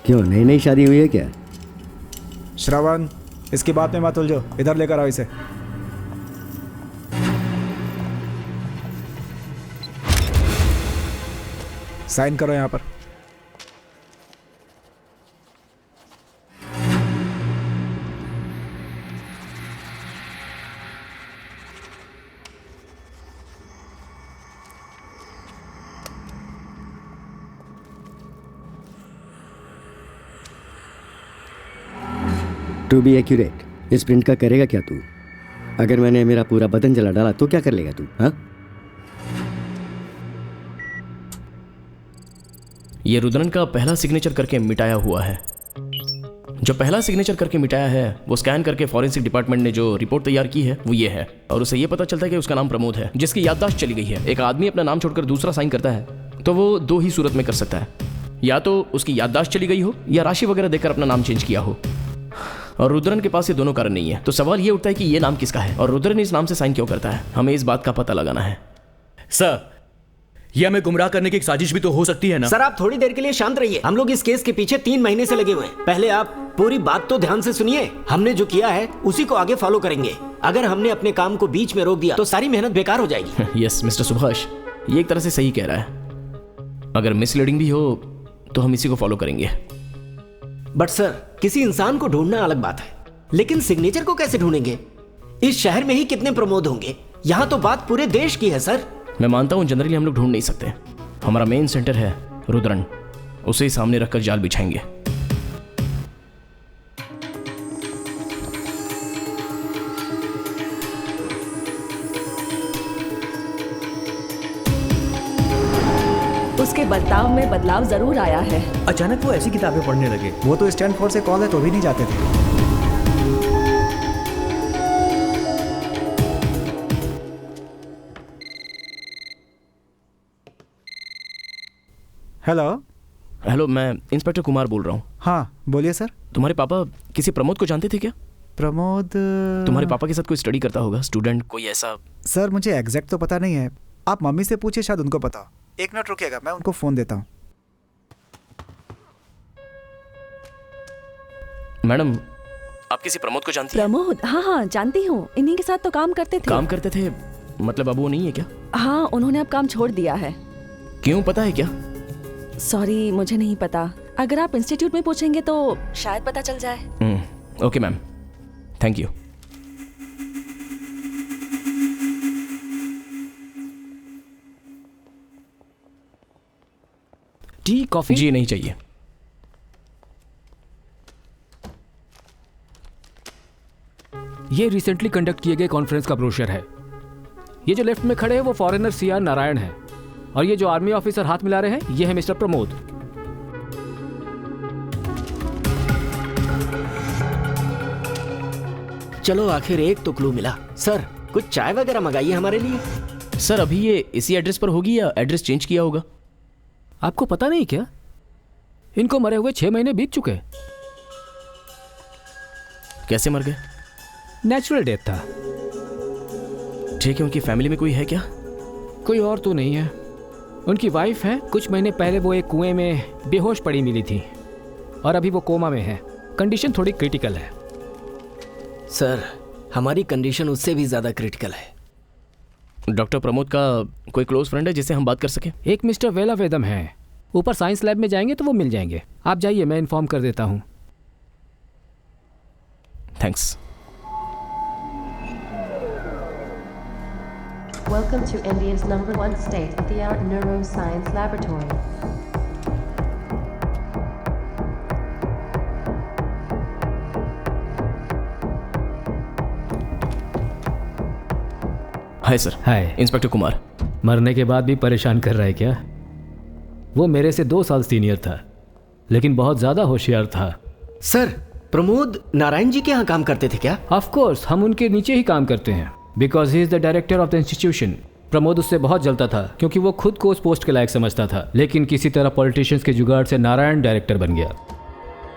क्यों, नई नई शादी हुई है क्या? श्रवण, इसकी बात में मत उलझो, इधर लेकर आओ इसे। साइन करो यहां पर। टू बी एक्यूरेट, इस प्रिंट का करेगा क्या तू? अगर मैंने मेरा पूरा बदन जला डाला तो क्या कर लेगा तू? हाँ, ये रुद्रन का पहला सिग्नेचर करके मिटाया हुआ है। जो पहला सिग्नेचर करके मिटाया है वो स्कैन करके फॉरेंसिक डिपार्टमेंट ने जो रिपोर्ट तैयार की है वो ये है, और उसे ये पता चलता है कि उसका नाम प्रमोद है, जिसकी याददाश्त चली गई है। एक आदमी अपना नाम छोड़कर दूसरा साइन करता है तो वो दो ही सूरत में कर सकता है, या तो उसकी याददाश्त चली गई हो या राशि वगैरह देकर अपना नाम चेंज किया हो, और रुद्रन के पास ये दोनों कारण नहीं है। तो सवाल ये उठता है कि ये नाम किसका है और रुद्रन इस नाम से साइन क्यों करता है। हमें इस बात का पता लगाना है। सर, ये हमें गुमराह करने की एक साजिश भी तो हो सकती है ना? सर, आप थोड़ी देर के लिए शांत रहिए। हम लोग इस केस के पीछे 3 महीने से लगे हुए हैं। पहले आप पूरी बात तो ध्यान से सुनिए। हमने जो किया है उसी को आगे फॉलो करेंगे। अगर हमने अपने काम को बीच में रोक दिया तो सारी मेहनत बेकार हो जाएगी। यस मिस्टर सुभाष, ये एक तरह से सही कह रहा है। अगर मिसलीडिंग भी हो तो हम इसी को फॉलो करेंगे। बट सर, किसी इंसान को ढूंढना अलग बात है, लेकिन सिग्नेचर को कैसे ढूंढेंगे? इस शहर में ही कितने प्रमोद होंगे? यहाँ तो बात पूरे देश की है सर। मैं मानता हूँ जनरली हम लोग ढूंढ नहीं सकते। हमारा मेन सेंटर है रुद्रन, उसे ही सामने रखकर जाल बिछाएंगे। उसके बर्ताव में बदलाव जरूर आया है। अचानक वो ऐसी किताबें पढ़ने लगे। वो तो स्टैनफोर्ड से कॉल है तो भी नहीं जाते थे। हेलो। हेलो, मैं इंस्पेक्टर कुमार बोल रहा हूँ। हाँ बोलिए सर। तुम्हारे पापा किसी प्रमोद को जानते थे क्या? प्रमोद तुम्हारे पापा के साथ कोई स्टडी करता होगा, स्टूडेंट कोई ऐसा? सर मुझे एग्जैक्ट तो पता नहीं है, आप मम्मी से पूछिए, शायद उनको पता हो। 1 मिनट रुकिएगा, मैं उनको फोन देता हूँ। मैडम, आप किसी प्रमोद को जानती हैं? प्रमोद? हाँ हाँ जानती हूँ, इन्हीं के साथ तो काम करते थे। काम करते थे मतलब अब वो नहीं है क्या? हाँ, उन्होंने अब काम छोड़ दिया है। क्यों, पता है क्या? सॉरी, मुझे नहीं पता। अगर आप इंस्टीट्यूट में पूछेंगे तो शायद पता चल जाए। Okay ma'am, thank you. Tea, coffee? जी नहीं चाहिए। ये रिसेंटली कंडक्ट किए गए कॉन्फ्रेंस का ब्रोशर है। ये जो लेफ्ट में खड़े हैं वो फॉरेनर CR नारायण है, और ये जो आर्मी ऑफिसर हाथ मिला रहे हैं ये है मिस्टर प्रमोद। चलो आखिर एक तो क्लू मिला। सर, कुछ चाय वगैरह मंगाइए हमारे लिए। सर, अभी ये इसी एड्रेस पर होगी या एड्रेस चेंज किया होगा? आपको पता नहीं क्या? इनको मरे हुए 6 महीने बीत चुके। कैसे मर गए? नेचुरल डेथ था। ठीक है, उनकी फैमिली में कोई है क्या? कोई और तो नहीं है। उनकी वाइफ है, कुछ महीने पहले वो एक कुएं में बेहोश पड़ी मिली थी, और अभी वो कोमा में है। कंडीशन थोड़ी क्रिटिकल है। सर, हमारी कंडीशन उससे भी ज्यादा क्रिटिकल है। डॉक्टर प्रमोद का कोई क्लोज फ्रेंड है जिससे हम बात कर सकें? एक मिस्टर वेलावेदम है, ऊपर साइंस लैब में जाएंगे तो वो मिल जाएंगे। आप जाइए, मैं इन्फॉर्म कर देता हूँ। Thanks. Welcome to India's #1 state-of-the-art neuroscience laboratory. Hi sir. Hi. Inspector Kumar. मरने के बाद भी परेशान कर रहा है क्या? वो मेरे से 2 साल सीनियर था, लेकिन बहुत ज्यादा होशियार था। सर, प्रमोद नारायण जी के यहाँ काम करते थे क्या? ऑफ कोर्स, हम उनके नीचे ही काम करते हैं, because he is the director of the institution. Pramod उससे बहुत जलता था क्योंकि वो खुद को उस पोस्ट के लायक समझता था, लेकिन किसी तरह पॉलिटिशियंस के जुगाड़ से नारायण डायरेक्टर बन गया।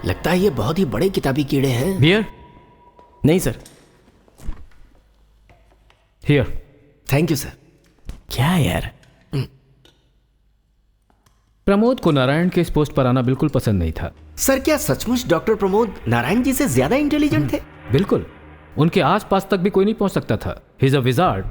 लगता है ये बहुत ही बड़े किताबी कीड़े हैं। बियर? नहीं sir. Here. Thank you sir. क्या यार? प्रमोद को नारायण के इस पोस्ट पर आना बिल्कुल पसंद नहीं था। सर, क्या सचमुच डॉक्टर प्रमोद नारायण जी से ज्यादा इंटेलिजेंट थे? बिल्कुल, उनके आसपास तक भी कोई नहीं पहुंच सकता था। He is a wizard.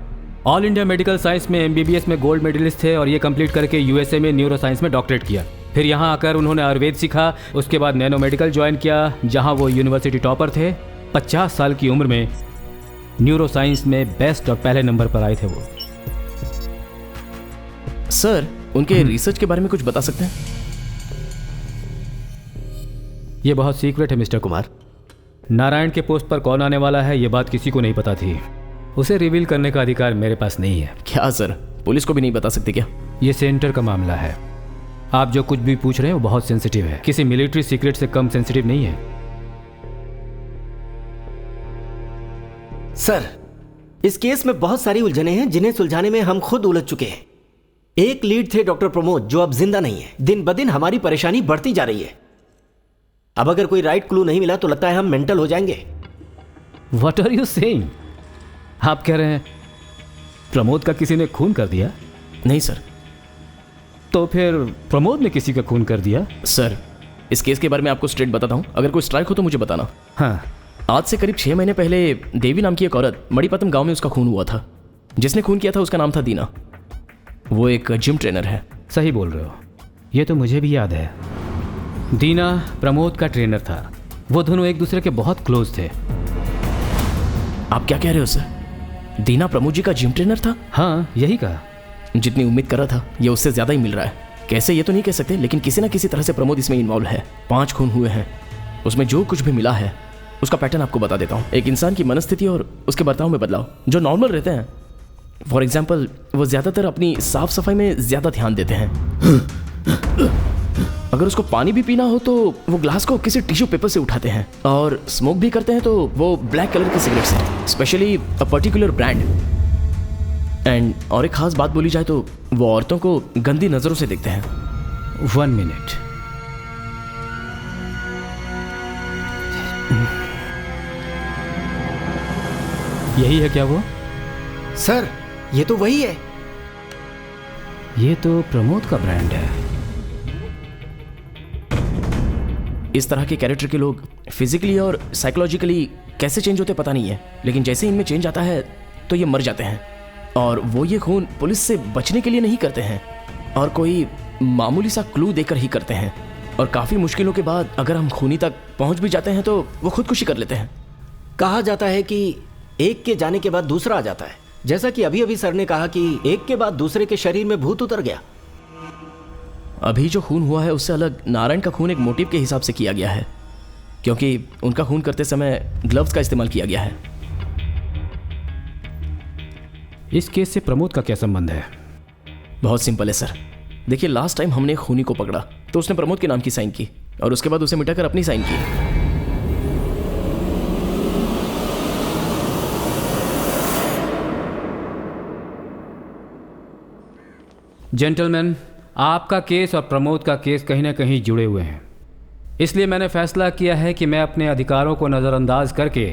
All India medical science में एमबीबीएस में गोल्ड मेडलिस्ट थे और ये कंप्लीट करके यूएसए में न्यूरो साइंस में डॉक्टरेट किया। फिर यहाँ आकर उन्होंने आयुर्वेद सीखा, उसके बाद नैनो मेडिकल ज्वाइन किया जहाँ वो यूनिवर्सिटी टॉपर थे। 50 साल की उम्र में न्यूरो साइंस में बेस्ट और पहले नंबर पर आए थे वो। सर, उनके रिसर्च के बारे में कुछ बता सकते हैं? ये बहुत सीक्रेट है मिस्टर कुमार। नारायण के पोस्ट पर कौन आने वाला है ये बात किसी को नहीं पता थी। उसे रिवील करने का अधिकार मेरे पास नहीं है। क्या सर, पुलिस को भी नहीं बता सकते क्या? ये सेंटर का मामला है। आप जो कुछ भी पूछ रहे हैं वो बहुत सेंसिटिव है, किसी मिलिट्री सीक्रेट से कम सेंसिटिव नहीं है। सर, इस केस में बहुत सारी उलझने हैं जिन्हें सुलझाने में हम खुद उलझ चुके हैं। एक लीड थे डॉक्टर प्रमोद, जो अब जिंदा नहीं है। दिन ब दिन हमारी परेशानी बढ़ती जा रही है। अब अगर कोई राइट क्लू नहीं मिला तो लगता है हम मेंटल हो जाएंगे। What are you saying? आप कह रहे हैं प्रमोद का किसी ने खून कर दिया? नहीं सर। तो फिर प्रमोद ने किसी का खून कर दिया? सर, इस केस के बारे में आपको स्ट्रेट बताता हूं, अगर कोई स्ट्राइक हो तो मुझे बताना। हाँ। आज से करीब 6 महीने पहले देवी नाम की एक औरत, मणिपतम गांव में उसका खून हुआ था। जिसने खून किया था उसका नाम था दीना। वो एक जिम ट्रेनर है। सही बोल रहे हो, ये तो मुझे भी याद है। दीना प्रमोद का ट्रेनर था। वो दोनों एक दूसरे के बहुत क्लोज थे। आप क्या कह रहे हो सर? दीना प्रमोद जी का जिम ट्रेनर था? हाँ, यही कहा। जितनी उम्मीद कर रहा था ये उससे ज्यादा ही मिल रहा है। कैसे ये तो नहीं कह सकते, लेकिन किसी ना किसी तरह से प्रमोद इसमें इन्वॉल्व है। 5 खून हुए हैं। उसमें जो कुछ भी मिला है उसका पैटर्न आपको बता देता हूँ। एक इंसान की मनस्थिति और उसके बर्ताव में बदलाव जो नॉर्मल रहते हैं। फॉर एग्जाम्पल, वो ज्यादातर अपनी साफ सफाई में ज्यादा ध्यान देते हैं। अगर उसको पानी भी पीना हो तो वो ग्लास को किसी टिश्यू पेपर से उठाते हैं। और स्मोक भी करते हैं तो वो ब्लैक कलर के सिगरेट्स हैं, specially a particular brand. And और एक खास बात बोली जाए तो वो औरतों को गंदी नजरों से देखते हैं। 1 मिनट। यही है क्या वो? सर, ये तो वही है। ये तो प्रमोद का ब्रांड है। इस तरह के कैरेक्टर के लोग फिजिकली और साइकोलॉजिकली कैसे चेंज होते पता नहीं है, लेकिन जैसे इनमें चेंज आता है तो ये मर जाते हैं। और वो ये खून पुलिस से बचने के लिए नहीं करते हैं और कोई मामूली सा क्लू देकर ही करते हैं। और काफ़ी मुश्किलों के बाद अगर हम खूनी तक पहुंच भी जाते हैं तो वो खुदकुशी कर लेते हैं। कहा जाता है कि एक के जाने के बाद दूसरा आ जाता है। जैसा कि अभी अभी सर ने कहा कि एक के बाद दूसरे के शरीर में भूत उतर गया। अभी जो खून हुआ है उससे अलग नारायण का खून एक मोटिव के हिसाब से किया गया है, क्योंकि उनका खून करते समय ग्लव्स का इस्तेमाल किया गया है। इस केस से प्रमोद का क्या संबंध है? बहुत सिंपल है सर। देखिए, लास्ट टाइम हमने खूनी को पकड़ा तो उसने प्रमोद के नाम की साइन की और उसके बाद उसे मिटाकर अपनी साइन की। जेंटलमैन, आपका केस और प्रमोद का केस कहीं ना कहीं जुड़े हुए हैं। इसलिए मैंने फैसला किया है कि मैं अपने अधिकारों को नज़रअंदाज करके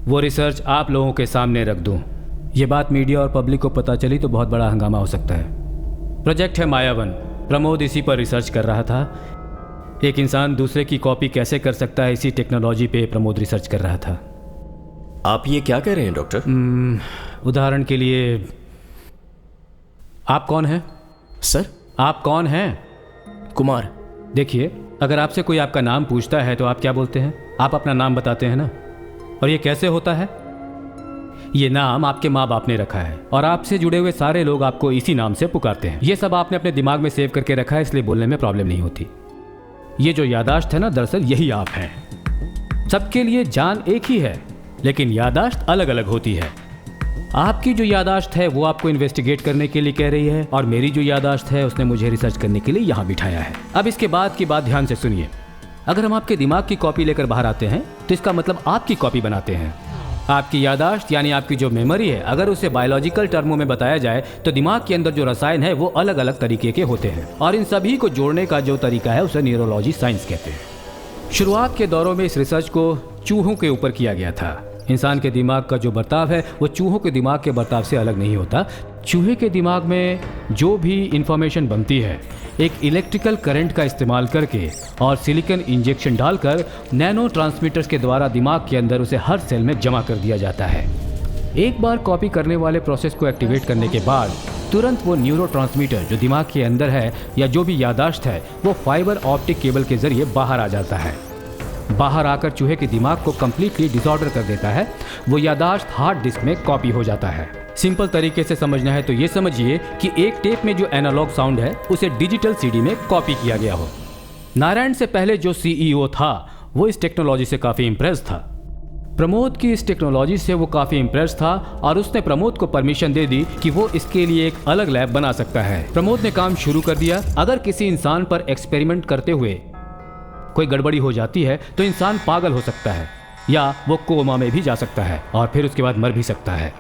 वो रिसर्च आप लोगों के सामने रख दूं। ये बात मीडिया और पब्लिक को पता चली तो बहुत बड़ा हंगामा हो सकता है। प्रोजेक्ट है मायावन। प्रमोद इसी पर रिसर्च कर रहा था। एक इंसान दूसरे की कॉपी कैसे कर सकता है, इसी टेक्नोलॉजी पे प्रमोद रिसर्च कर रहा था। आप ये क्या कह रहे हैं डॉक्टर? उदाहरण के लिए, आप कौन हैं? सर, आप कौन हैं? कुमार। देखिए, अगर आपसे कोई आपका नाम पूछता है तो आप क्या बोलते हैं? आप अपना नाम बताते हैं ना। और ये कैसे होता है? ये नाम आपके माँ बाप ने रखा है और आपसे जुड़े हुए सारे लोग आपको इसी नाम से पुकारते हैं। ये सब आपने अपने दिमाग में सेव करके रखा है, इसलिए बोलने में प्रॉब्लम नहीं होती। ये जो यादाश्त है ना, दरअसल यही आप हैं। सबके लिए जान एक ही है, लेकिन यादाश्त अलग अलग होती है। आपकी जो यादाश्त है वो आपको इन्वेस्टिगेट करने के लिए कह रही है, और मेरी जो यादाश्त है उसने मुझे रिसर्च करने के लिए यहाँ बिठाया है। अब इसके बाद की बात ध्यान से सुनिए। अगर हम आपके दिमाग की कॉपी लेकर बाहर आते हैं तो इसका मतलब आपकी कॉपी बनाते हैं। आपकी यादाश्त यानी आपकी जो मेमोरी है, अगर उसे बायोलॉजिकल टर्मों में बताया जाए तो दिमाग के अंदर जो रसायन है वो अलग अलग तरीके के होते हैं, और इन सभी को जोड़ने का जो तरीका है उसे न्यूरोलॉजी साइंस कहते हैं। शुरुआत के दौरों में इस रिसर्च को चूहों के ऊपर किया गया था। इंसान के दिमाग का जो बर्ताव है वो चूहों के दिमाग के बर्ताव से अलग नहीं होता। चूहे के दिमाग में जो भी इंफॉर्मेशन बनती है एक इलेक्ट्रिकल करंट का इस्तेमाल करके और सिलिकॉन इंजेक्शन डालकर नैनो ट्रांसमीटर्स के द्वारा दिमाग के अंदर उसे हर सेल में जमा कर दिया जाता है। एक बार कॉपी करने वाले प्रोसेस को एक्टिवेट करने के बाद तुरंत वो न्यूरोट्रांसमीटर जो दिमाग के अंदर है या जो भी यादाश्त है वो फाइबर ऑप्टिक केबल के जरिए बाहर आ जाता है। बाहर आकर चूहे के दिमाग को कंप्लीटली डिसऑर्डर कर देता है। वो यादाश्त हार्ड डिस्क में कॉपी हो जाता है। सिंपल तरीके से समझना है तो ये समझिए कि एक टेप में जो एनालॉग साउंड है उसे डिजिटल सीडी में कॉपी किया गया हो। नारायण से पहले जो सीईओ था वो इस टेक्नोलॉजी से काफ़ी इम्प्रेस था। प्रमोद की इस टेक्नोलॉजी से वो काफ़ी इम्प्रेस था और उसने प्रमोद को परमिशन दे दी कि वो इसके लिए एक अलग लैब बना सकता है। प्रमोद ने काम शुरू कर दिया। अगर किसी इंसान पर एक्सपेरिमेंट करते हुए कोई गड़बड़ी हो जाती है तो इंसान पागल हो सकता है या वो कोमा में भी जा सकता है और फिर उसके बाद मर भी सकता है।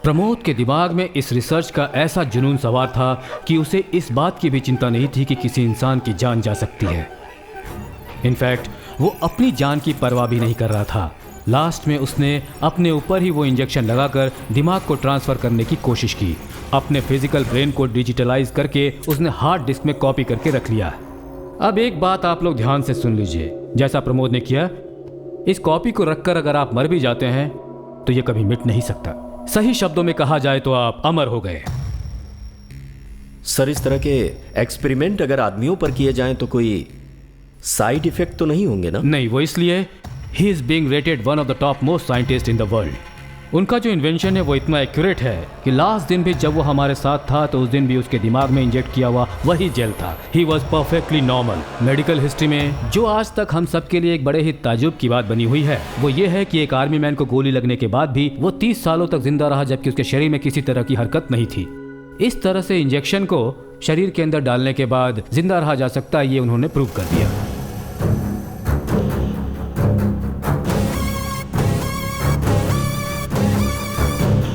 प्रमोद के दिमाग में इस रिसर्च का ऐसा जुनून सवार था कि उसे इस बात की भी चिंता नहीं थी कि किसी इंसान की जान जा सकती है। इनफैक्ट वो अपनी जान की परवाह भी नहीं कर रहा था। लास्ट में उसने अपने ऊपर ही वो इंजेक्शन लगाकर दिमाग को ट्रांसफ़र करने की कोशिश की। अपने फिजिकल ब्रेन को डिजिटलाइज करके उसने हार्ड डिस्क में कॉपी करके रख लिया। अब एक बात आप लोग ध्यान से सुन लीजिए। जैसा प्रमोद ने किया, इस कॉपी को रखकर अगर आप मर भी जाते हैं तो ये कभी मिट नहीं सकता। सही शब्दों में कहा जाए तो आप अमर हो गए। सर, इस तरह के एक्सपेरिमेंट अगर आदमियों पर किए जाएं तो कोई साइड इफेक्ट तो नहीं होंगे ना? नहीं, वो इसलिए he is being rated one of the top most scientist in the world. उनका जो इन्वेंशन है वो इतना एक्यूरेट है कि लास्ट दिन भी जब वो हमारे साथ था तो उस दिन भी उसके दिमाग में इंजेक्ट किया हुआ वही जेल था। He was perfectly normal. Medical history में जो आज तक हम सबके लिए एक बड़े ही ताजुब की बात बनी हुई है वो ये है कि एक आर्मी मैन को गोली लगने के बाद भी वो 30 सालों तक जिंदा रहा, जबकि उसके शरीर में किसी तरह की हरकत नहीं थी। इस तरह से इंजेक्शन को शरीर के अंदर डालने के बाद जिंदा रहा जा सकता है, ये उन्होंने प्रूव कर दिया।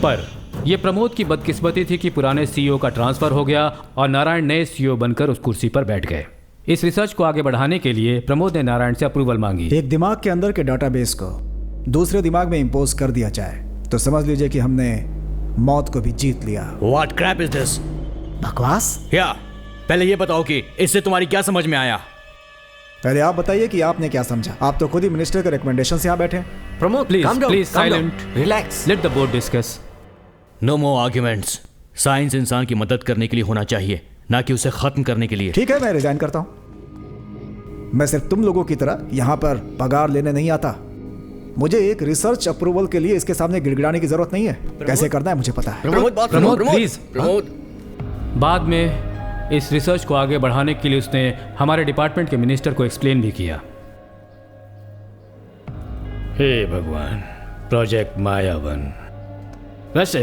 पर यह प्रमोद की बदकिस्मती थी कि पुराने सीईओ का ट्रांसफर हो गया और नारायण नए सीईओ बनकर उस कुर्सी पर बैठ गए। इस रिसर्च को आगे बढ़ाने के लिए प्रमोद ने नारायण से अप्रूवल मांगी। एक दिमाग के अंदर के डाटाबेस को दूसरे दिमाग में इंपोज कर दिया जाए तो समझ लीजिए कि हमने मौत को भी जीत लिया। What crap is this? बकवास। पहले ये बताओ कि इससे तुम्हारी क्या समझ में आया? पहले आप बताइए कि आपने क्या समझा। आप तो खुद ही मिनिस्टर के रिकमेंडेशन से यहाँ बैठे। Pramod, please silent, relax, let the board discuss. No more arguments. Science इंसान की मदद करने के लिए होना चाहिए, ना कि उसे खत्म करने के लिए। ठीक है, मैं रिजाइन करता हूं। मैं सिर्फ तुम लोगों की तरह यहां पर पगार लेने नहीं आता। मुझे एक रिसर्च अप्रूवल के लिए इसके सामने गिड़गिड़ाने की जरूरत नहीं है। कैसे करना है मुझे पता है। प्रमोद प्लीज। बाद में इस रिसर्च को आगे बढ़ाने के लिए उसने हमारे डिपार्टमेंट के मिनिस्टर को एक्सप्लेन भी किया। हे भगवान, प्रोजेक्ट मायावन। वैसे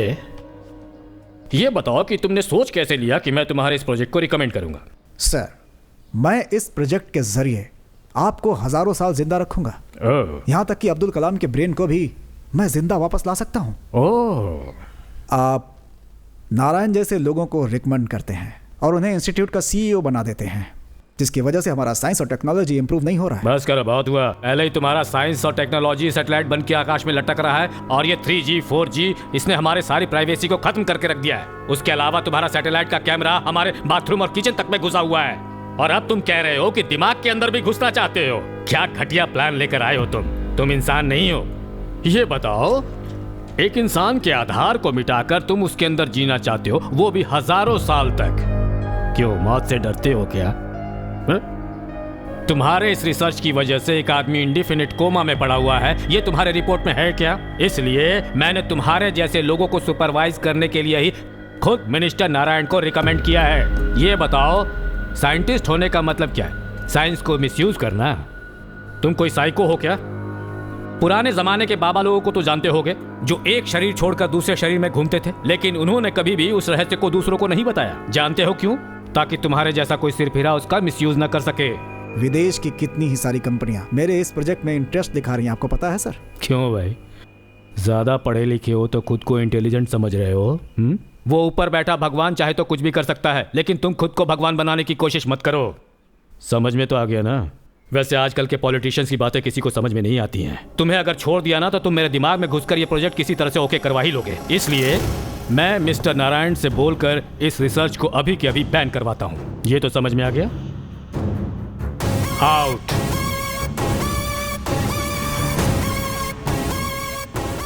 ये बताओ कि तुमने सोच कैसे लिया कि मैं तुम्हारे इस प्रोजेक्ट को रिकमेंड करूंगा? सर, मैं इस प्रोजेक्ट के जरिए आपको हजारों साल जिंदा रखूंगा। यहां तक कि अब्दुल कलाम के ब्रेन को भी मैं जिंदा वापस ला सकता हूं। आप नारायण जैसे लोगों को रिकमेंड करते हैं और उन्हें इंस्टीट्यूट का सीईओ बना देते हैं, जिसकी वजह से हमारा साइंस और टेक्नोलॉजी इंप्रूव नहीं हो रहा है। बस करो, बहुत हुआ। पहले ही तुम्हारा साइंस और टेक्नोलॉजी सैटेलाइट बन के आकाश में लटक रहा है और ये 3G 4G इसने हमारे सारी प्राइवेसी को खत्म करके रख दिया है। उसके अलावा तुम्हारा सैटेलाइट का कैमरा हमारे बाथरूम और किचन तक में घुसा हुआ है और अब तुम कह रहे हो कि दिमाग के अंदर भी घुसना चाहते हो। क्या घटिया प्लान लेकर आए हो तुम इंसान नहीं हो। ये बताओ, एक इंसान के आधार को मिटाकर तुम उसके अंदर जीना चाहते हो, वो भी हजारों साल तक। क्यों, मौत से डरते हो क्या? तुम्हारे इस रिसर्च की वजह से एक आदमी इंडिफिनिट कोमा में पड़ा हुआ है, ये तुम्हारे रिपोर्ट में है क्या? इसलिए मैंने तुम्हारे जैसे लोगों को सुपरवाइज करने के लिए ही खुद मिनिस्टर नारायण को रिकमेंड किया है। ये बताओ, साइंटिस्ट होने का मतलब क्या है? साइंस को मिसयूज करना? तुम कोई साइको हो क्या? पुराने जमाने के बाबा लोगों को तो जानते होगे, जो एक शरीर छोड़कर दूसरे शरीर में घूमते थे, लेकिन उन्होंने कभी भी उस रहस्य को दूसरों को नहीं बताया। जानते हो क्यों? ताकि तुम्हारे जैसा कोई सिरफिरा उसका मिसयूज न कर सके। विदेश की कितनी ही सारी कंपनियां मेरे इस प्रोजेक्ट में इंटरेस्ट दिखा रही हैं, आपको पता है सर? क्यों भाई, ज्यादा पढ़े लिखे हो तो खुद को इंटेलिजेंट समझ रहे हो? वो ऊपर बैठा भगवान चाहे तो कुछ भी कर सकता है, लेकिन तुम खुद को भगवान बनाने की कोशिश मत करो। समझ में तो आ गया ना? वैसे आजकल के पॉलिटिशियंस की बातें किसी को समझ में नहीं आती हैं। तुम्हें अगर छोड़ दिया ना तो तुम मेरे दिमाग में घुसकर ये प्रोजेक्ट किसी तरह से ओके करवा ही लोगे। इसलिए मैं मिस्टर नारायण से बोलकर इस रिसर्च को अभी के अभी बैन करवाता हूं। ये तो समझ में आ गया? आउट।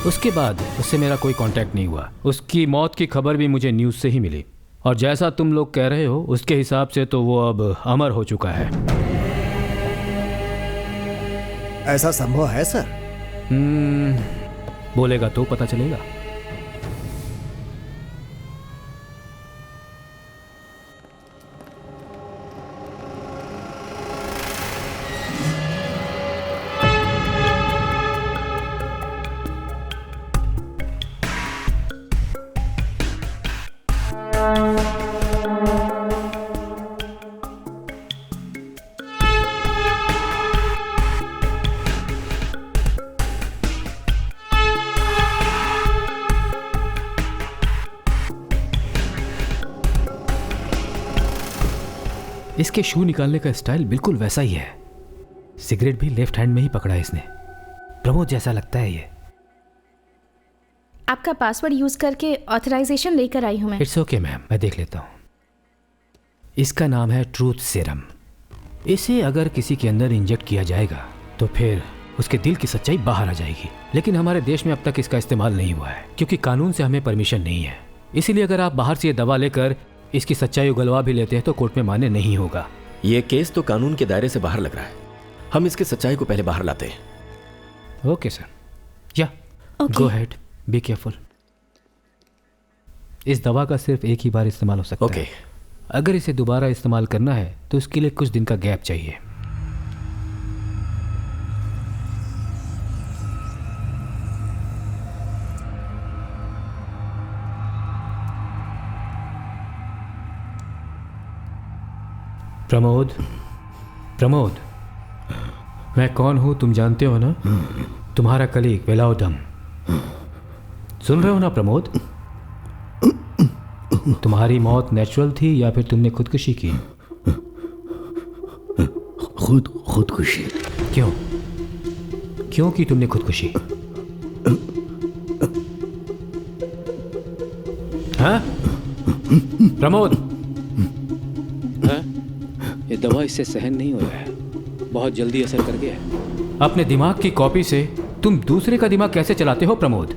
उसके बाद उससे मेरा कोई कांटेक्ट नहीं हुआ। उसकी मौत की खबर भी मुझे न्यूज़ से ही मिली, और जैसा तुम लोग कह रहे हो उसके हिसाब से तो वो अब अमर हो चुका है। ऐसा संभव है सर? बोलेगा तो पता चलेगा। इसके शू निकालने का स्टाइल बिल्कुल वैसा ही है। सिगरेट भी लेफ्ट हैंड में ही पकड़ा है इसने। प्रमोद जैसा लगता है ये। आपका पासवर्ड यूज करके ऑथराइजेशन लेकर आई हूं मैं। इट्स ओके मैम, मैं देख लेता हूँ। इसका नाम है ट्रूथ सीरम। इसे अगर किसी के अंदर इंजेक्ट किया जाएगा तो फिर उसके दिल की सच्चाई बाहर आ जाएगी। लेकिन हमारे देश में अब तक इसका इस्तेमाल नहीं हुआ है, क्योंकि कानून से हमें परमिशन नहीं है। इसीलिए अगर आप बाहर से ये दवा लेकर इसकी सच्चाई उगलवा भी लेते हैं तो कोर्ट में मान्य नहीं होगा। ये केस तो कानून के दायरे से बाहर लग रहा है। हम इसकी सच्चाई को पहले बाहर लाते हैं। ओके सर, या गो हेड, बी केयरफुल। इस दवा का सिर्फ एक ही बार इस्तेमाल हो सकता है। अगर इसे दोबारा इस्तेमाल करना है तो इसके लिए कुछ दिन का गैप चाहिए। प्रमोद, प्रमोद, मैं कौन हूं तुम जानते हो ना? तुम्हारा कलीग वेलाउडम। सुन रहे हो ना प्रमोद? तुम्हारी मौत नेचुरल थी या फिर तुमने खुदकुशी की? खुदकुशी। क्यों? क्यों की तुमने खुदकुशी? हाँ प्रमोद? हाँ? ये दवा इससे सहन नहीं हो रहा है, बहुत जल्दी असर कर गया है। अपने दिमाग की कॉपी से तुम दूसरे का दिमाग कैसे चलाते हो प्रमोद?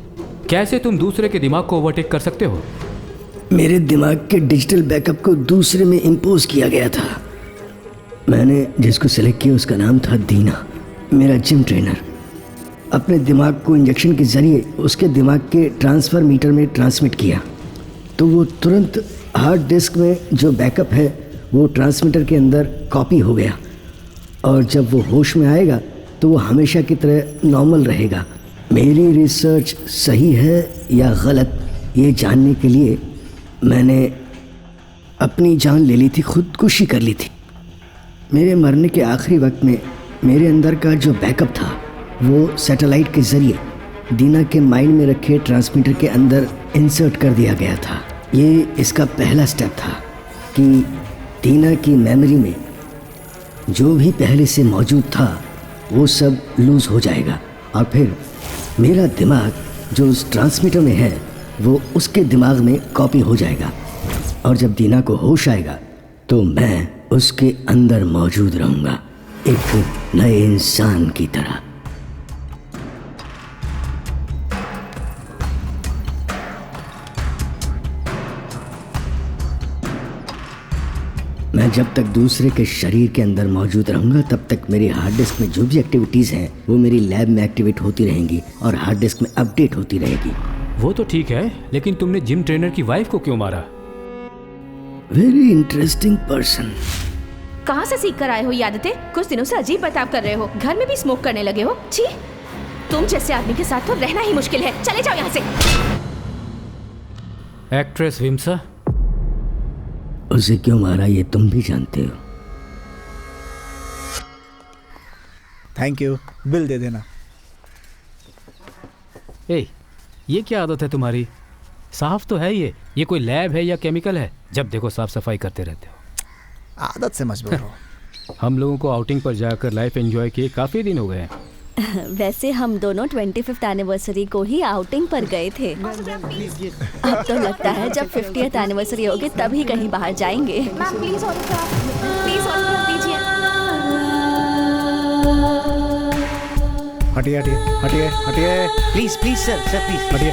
कैसे तुम दूसरे के दिमाग को ओवरटेक कर सकते हो? मेरे दिमाग के डिजिटल बैकअप को दूसरे में इंपोज किया गया था। मैंने जिसको सिलेक्ट किया उसका नाम था दीना, मेरा जिम ट्रेनर। अपने दिमाग को इंजेक्शन के ज़रिए उसके दिमाग के ट्रांसफ़र मीटर में ट्रांसमिट किया, तो वो तुरंत हार्ड डिस्क में जो बैकअप है वो ट्रांसमीटर के अंदर कॉपी हो गया, और जब वो होश में आएगा तो वो हमेशा की तरह नॉर्मल रहेगा। मेरी रिसर्च सही है या गलत ये जानने के लिए मैंने अपनी जान ले ली थी, खुदकुशी कर ली थी। मेरे मरने के आखिरी वक्त में मेरे अंदर का जो बैकअप था वो सैटेलाइट के ज़रिए दीना के माइंड में रखे ट्रांसमीटर के अंदर इंसर्ट कर दिया गया था। ये इसका पहला स्टेप था कि दीना की मेमोरी में जो भी पहले से मौजूद था वो सब लूज़ हो जाएगा, और फिर मेरा दिमाग जो उस ट्रांसमीटर में है वो उसके दिमाग में कॉपी हो जाएगा, और जब दीना को होश आएगा तो मैं उसके अंदर मौजूद रहूँगा, एक नए इंसान की तरह। मैं जब तक दूसरे के शरीर के अंदर मौजूद रहूंगा तब तक मेरी हार्ड डिस्क में जो भी एक्टिविटीज़ हैं वो मेरी लैब में एक्टिवेट होती रहेंगी और हार्ड डिस्क में अपडेट होती रहेगी। वो तो ठीक है, लेकिन तुमने जिम ट्रेनर की वाइफ को क्यों मारा? Very interesting person. कहाँ से सीख कर आए हो ये आदतें? कुछ दिनों से अजीब बर्ताव कर रहे हो, घर में भी स्मोक करने लगे हो। छी, तुम जैसे आदमी के साथ तो रहना ही मुश्किल है। चले जाओ यहाँ से। एक्ट्रेस विमसा, उसे क्यों मारा ये तुम भी जानते हो। थैंक यू, बिल दे देना। ए, ये क्या आदत है तुम्हारी? साफ तो है ये कोई लैब है या केमिकल है? जब देखो साफ सफाई करते रहते हो। आदत से मजबूर हो। हम लोगों को आउटिंग पर जाकर लाइफ एंजॉय किए काफी दिन हो गए हैं। वैसे हम दोनों 25th एनिवर्सरी को ही आउटिंग पर गए थे। अब तो लगता है जब 50th एनिवर्सरी होगी तभी कहीं बाहर जाएंगे। Ma'am please autograph, please autograph दीजिए। हटिए हटिए हटिए हटिए, प्लीज प्लीज सर प्लीज हटिए।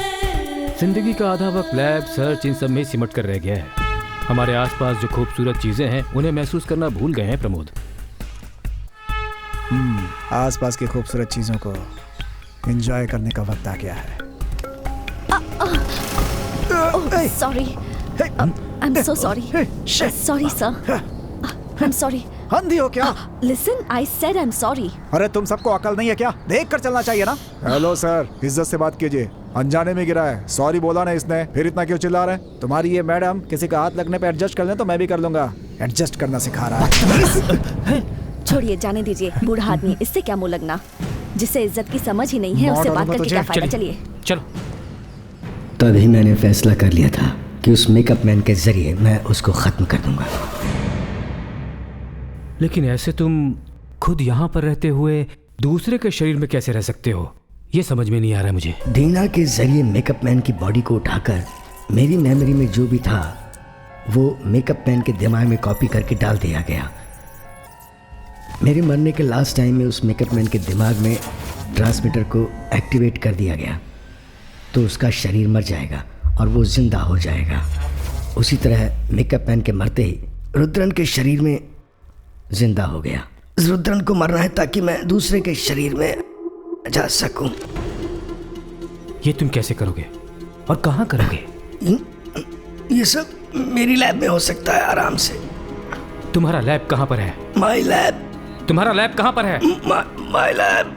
जिंदगी का आधा वक्त लैब, सर्च, इन सब में सिमट कर रह गया है। हमारे आसपास जो खूबसूरत चीजें हैं उन्हें महसूस करना भूल गए हैं प्रमोद। आसपास की खूबसूरत चीजों को एंजॉय करने का वक्त आ गया है। Sorry, I am so sorry. Sorry sir, I am sorry. अंधी हो क्या? Listen, I said I am sorry. अरे तुम सबको अकल नहीं है क्या? देख कर चलना चाहिए ना। हेलो सर, इज्जत से बात कीजिए। अनजाने में गिरा है, सॉरी बोला ना इसने, फिर इतना क्यों चिल्ला रहे हैं? तुम्हारी ये मैडम किसी का हाथ लगने पे एडजस्ट कर ले तो मैं भी कर लूंगा। एडजस्ट करना सिखा रहा है। छोड़िए, जाने दीजिए। बूढ़ा आदमी, इससे क्या मुंह लगना? जिसे इज्जत की समझ ही नहीं है उससे बात करके क्या फायदा। चलिए चलो। तभी मैंने फैसला कर लिया था कि उस मेकअप मैन के जरिए मैं उसको खत्म कर दूंगा। लेकिन ऐसे तुम खुद यहाँ पर रहते हुए दूसरे के शरीर में कैसे रह सकते हो? ये समझ में नहीं आ रहा मुझे। दीना के जरिए मेकअप मैन की बॉडी को उठाकर मेरी मेमोरी में जो भी था वो मेकअप मैन के दिमाग में कॉपी करके डाल दिया गया। मेरे मरने के लास्ट टाइम में उस मेकअप मैन के दिमाग में ट्रांसमीटर को एक्टिवेट कर दिया गया तो उसका शरीर मर जाएगा और वो जिंदा हो जाएगा। उसी तरह मेकअप मैन के मरते ही रुद्रन के शरीर में जिंदा हो गया। रुद्रन को मरना है ताकि मैं दूसरे के शरीर में जा सकूं। ये तुम कैसे करोगे और कहाँ करोगे? ये सब मेरी लैब में हो सकता है आराम से। तुम्हारा लैब कहाँ पर है? My lab. तुम्हारा लैब कहाँ पर है? My lab.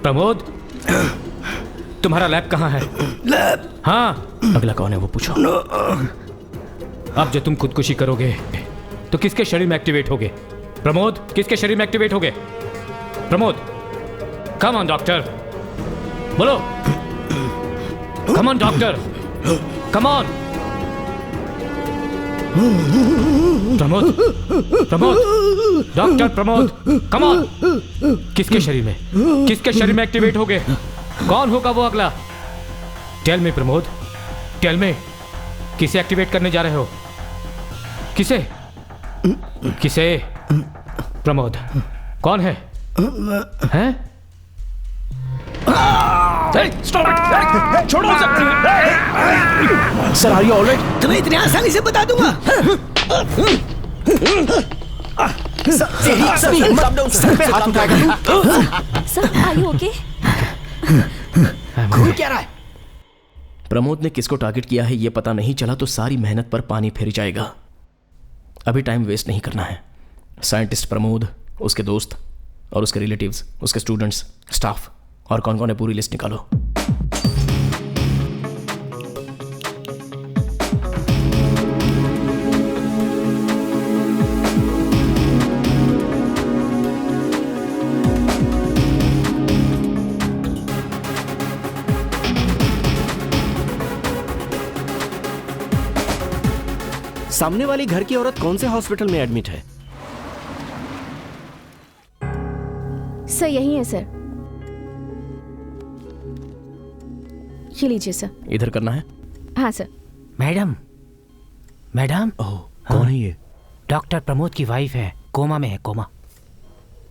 प्रमोद, तुम्हारा लैब कहाँ है? लैब। हाँ, अगला कौन है वो पूछो। अब जो तुम खुदकुशी करोगे तो किसके शरीर में एक्टिवेट होगे? प्रमोद, किसके शरीर में एक्टिवेट होगे? प्रमोद, कम ऑन डॉक्टर, बोलो। Come on doctor, come on. Pramod, Pramod, doctor Pramod, come on. किसके शरीर में, किसके शरीर में एक्टिवेट होगे? कौन होगा वो अगला? Tell me Pramod, tell me, किसे एक्टिवेट करने जा रहे हो? किसे? किसे? प्रमोद, कौन है? हैं? छोड़ो सर, आर यू ऑलराइट? तुम्हें इतनी आसानी से बता दूंगा। सर पे हाथ उठाएगा। Sir, are you okay? खून क्या रहा है? प्रमोद ने किसको टारगेट किया है ये पता नहीं चला तो सारी मेहनत पर पानी फिर जाएगा। अभी टाइम वेस्ट नहीं करना है। साइंटिस्ट प्रमोद, उसके दोस्त और उसके रिलेटिव्स, उसके स्टूडेंट्स, स्टाफ और कौन कौन है पूरी लिस्ट निकालो। सामने वाली घर की औरत कौन से हॉस्पिटल में एडमिट है? सर यही है सर। ये लीजिए सर। इधर करना है? हाँ सर। Madam, madam. ओह, कौन है ये? डॉक्टर प्रमोद की वाइफ है, कोमा में है, कोमा।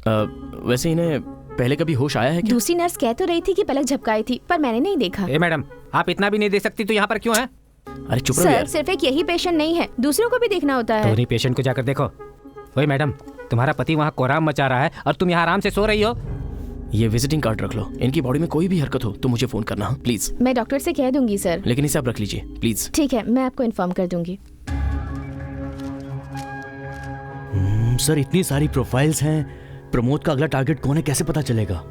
वैसे इन्हें पहले कभी होश आया है क्या? दूसरी नर्स कह तो रही थी कि पलक झपकाई थी पर मैंने नहीं देखा। ए मैडम, आप इतना भी नहीं देख सकती तो यहाँ पर क्यों है? अरे चुप रहो सर, यार। सिर्फ एक यही पेशेंट नहीं है, दूसरों को भी देखना होता है। तो उन्हीं पेशेंट को जाकर देखो। ओए मैडम, तुम्हारा पति वहाँ कोहराम मचा रहा है और तुम यहाँ आराम से सो रही हो। ये विजिटिंग कार्ड रख लो। इनकी बॉडी में कोई भी हरकत हो तो मुझे फोन करना, प्लीज। मैं डॉक्टर से कह दूंगी सर। लेकिन इसे आप रख लीजिए प्लीज। ठीक है, मैं आपको इन्फॉर्म कर दूंगी। सर इतनी सारी प्रोफाइल्स हैं, प्रमोद का अगला टारगेट कौन है कैसे पता चलेगा?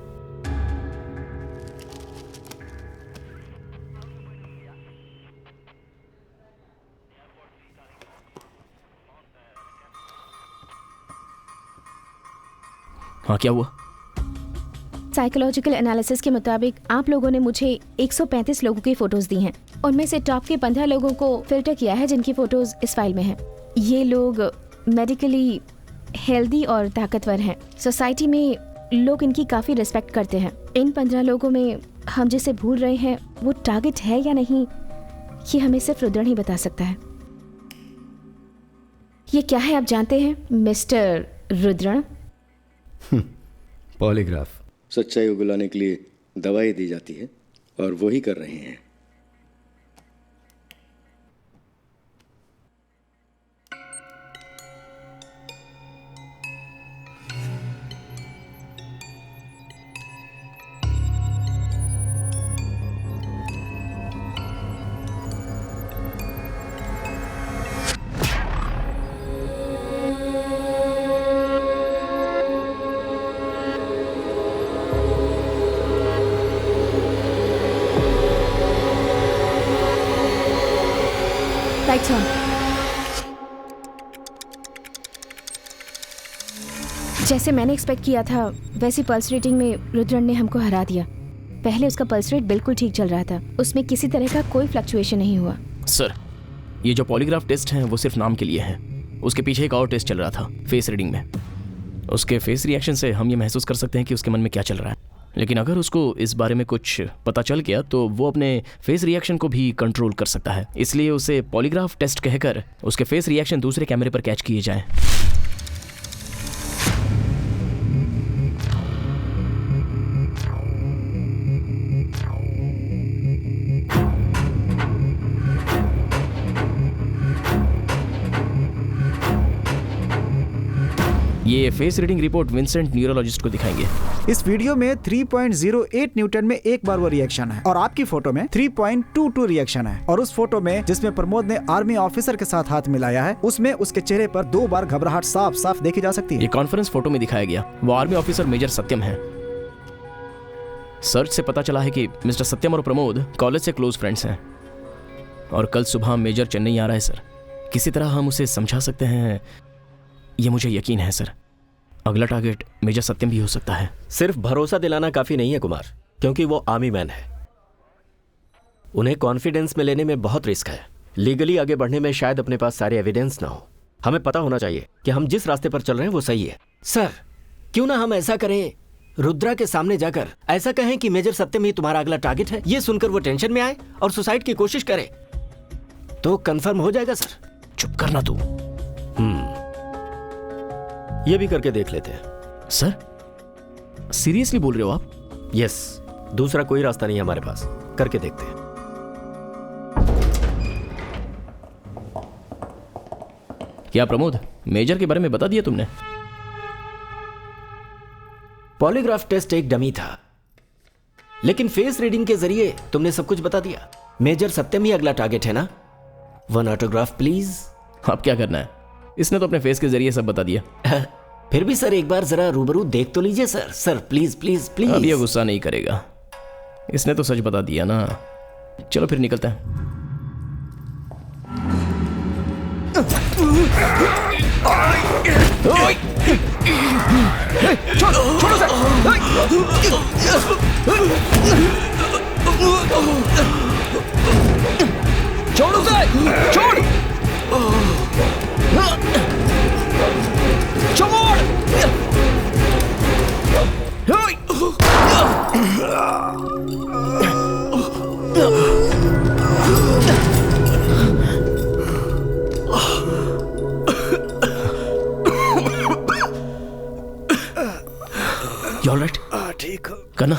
हाँ क्या हुआ? साइकोलॉजिकल एनालिसिस के मुताबिक आप लोगों ने मुझे 135 लोगों की फोटोज दी हैं। उनमें से टॉप के 15 लोगों को फिल्टर किया है जिनकी फोटोज इस फाइल में हैं। ये लोग मेडिकली हेल्दी और ताकतवर हैं। सोसाइटी में लोग इनकी काफ़ी रिस्पेक्ट करते हैं। इन 15 लोगों में हम जिसे भूल रहे हैं वो टारगेट है या नहीं, ये हमें सिर्फ रुद्रण ही बता सकता है। ये क्या है आप जानते हैं मिस्टर रुद्रण? पॉलीग्राफ। सच्चाई उगलाने के लिए दवाई दी जाती है और वो ही कर रहे हैं। Lights on. जैसे मैंने एक्सपेक्ट किया था वैसी पल्स रेटिंग में रुद्रण ने हमको हरा दिया। पहले उसका पल्स रेट बिल्कुल ठीक चल रहा था, उसमें किसी तरह का कोई फ्लक्चुएशन नहीं हुआ। सर ये जो पॉलीग्राफ टेस्ट हैं वो सिर्फ नाम के लिए हैं। उसके पीछे एक और टेस्ट चल रहा था फेस रीडिंग में। उसके फेस रिएक्शन से हम ये महसूस कर सकते हैं कि उसके मन में क्या चल रहा है। लेकिन अगर उसको इस बारे में कुछ पता चल गया तो वो अपने फेस रिएक्शन को भी कंट्रोल कर सकता है। इसलिए उसे पॉलीग्राफ टेस्ट कहकर उसके फेस रिएक्शन दूसरे कैमरे पर कैच किए जाएं। ये face reading report Vincent neurologist को दिखाएंगे। इस वीडियो में 3.08 न्यूटन में एक बार वो रिएक्शन है और आपकी फोटो में 3.22 रिएक्शन है। और उस फोटो में जिसमें प्रमोद ने आर्मी ऑफिसर के साथ हाथ मिलाया है उसमें उसके चेहरे पर 2 बार घबराहट साफ साफ देखी जा सकती है। ये कॉन्फ्रेंस फोटो में दिखाया गया वो आर्मी ऑफिसर मेजर सत्यम है। सर्च से पता चला है कि मिस्टर सत्यम और प्रमोद कॉलेज से क्लोज फ्रेंड्स हैं और कल सुबह मेजर चेन्नई आ रहा है। सर किसी तरह हम उसे समझा सकते हैं, ये मुझे यकीन है सर। अगला टारगेट मेजर सत्यम भी हो सकता है। सिर्फ भरोसा दिलाना काफी नहीं है कुमार, क्योंकि वो आर्मी मैन है। उन्हें कॉन्फिडेंस में लेने में बहुत रिस्क है। लीगली आगे बढ़ने में शायद अपने पास सारे एविडेंस ना हो। हमें पता होना चाहिए कि हम जिस रास्ते पर चल रहे हैं वो सही है। सर क्यों ना हम ऐसा करें, रुद्रा के सामने जाकर ऐसा कहें कि मेजर सत्यम ही तुम्हारा अगला टारगेट है। ये सुनकर वो टेंशन में आए और सुसाइड की कोशिश करे तो कंफर्म हो जाएगा। सर चुप करना तू। ये भी करके देख लेते हैं। सर सीरियसली बोल रहे हो आप? यस, दूसरा कोई रास्ता नहीं है हमारे पास, करके देखते हैं। क्या प्रमोद मेजर के बारे में बता दिया तुमने? पॉलीग्राफ टेस्ट एक डमी था, लेकिन फेस रीडिंग के जरिए तुमने सब कुछ बता दिया। मेजर सत्यम ही अगला टारगेट है ना? 1 ऑटोग्राफ प्लीज। अब क्या करना है? इसने तो अपने फेस के जरिए सब बता दिया। फिर भी सर एक बार जरा रूबरू देख तो लीजिए sir. Sir please please please. अब ये गुस्सा नहीं करेगा, इसने तो सच बता दिया ना। चलो फिर निकलते हैं। छोड़ो सर। छोड़ो सर, छोड़। You all right? ठीक हो करना।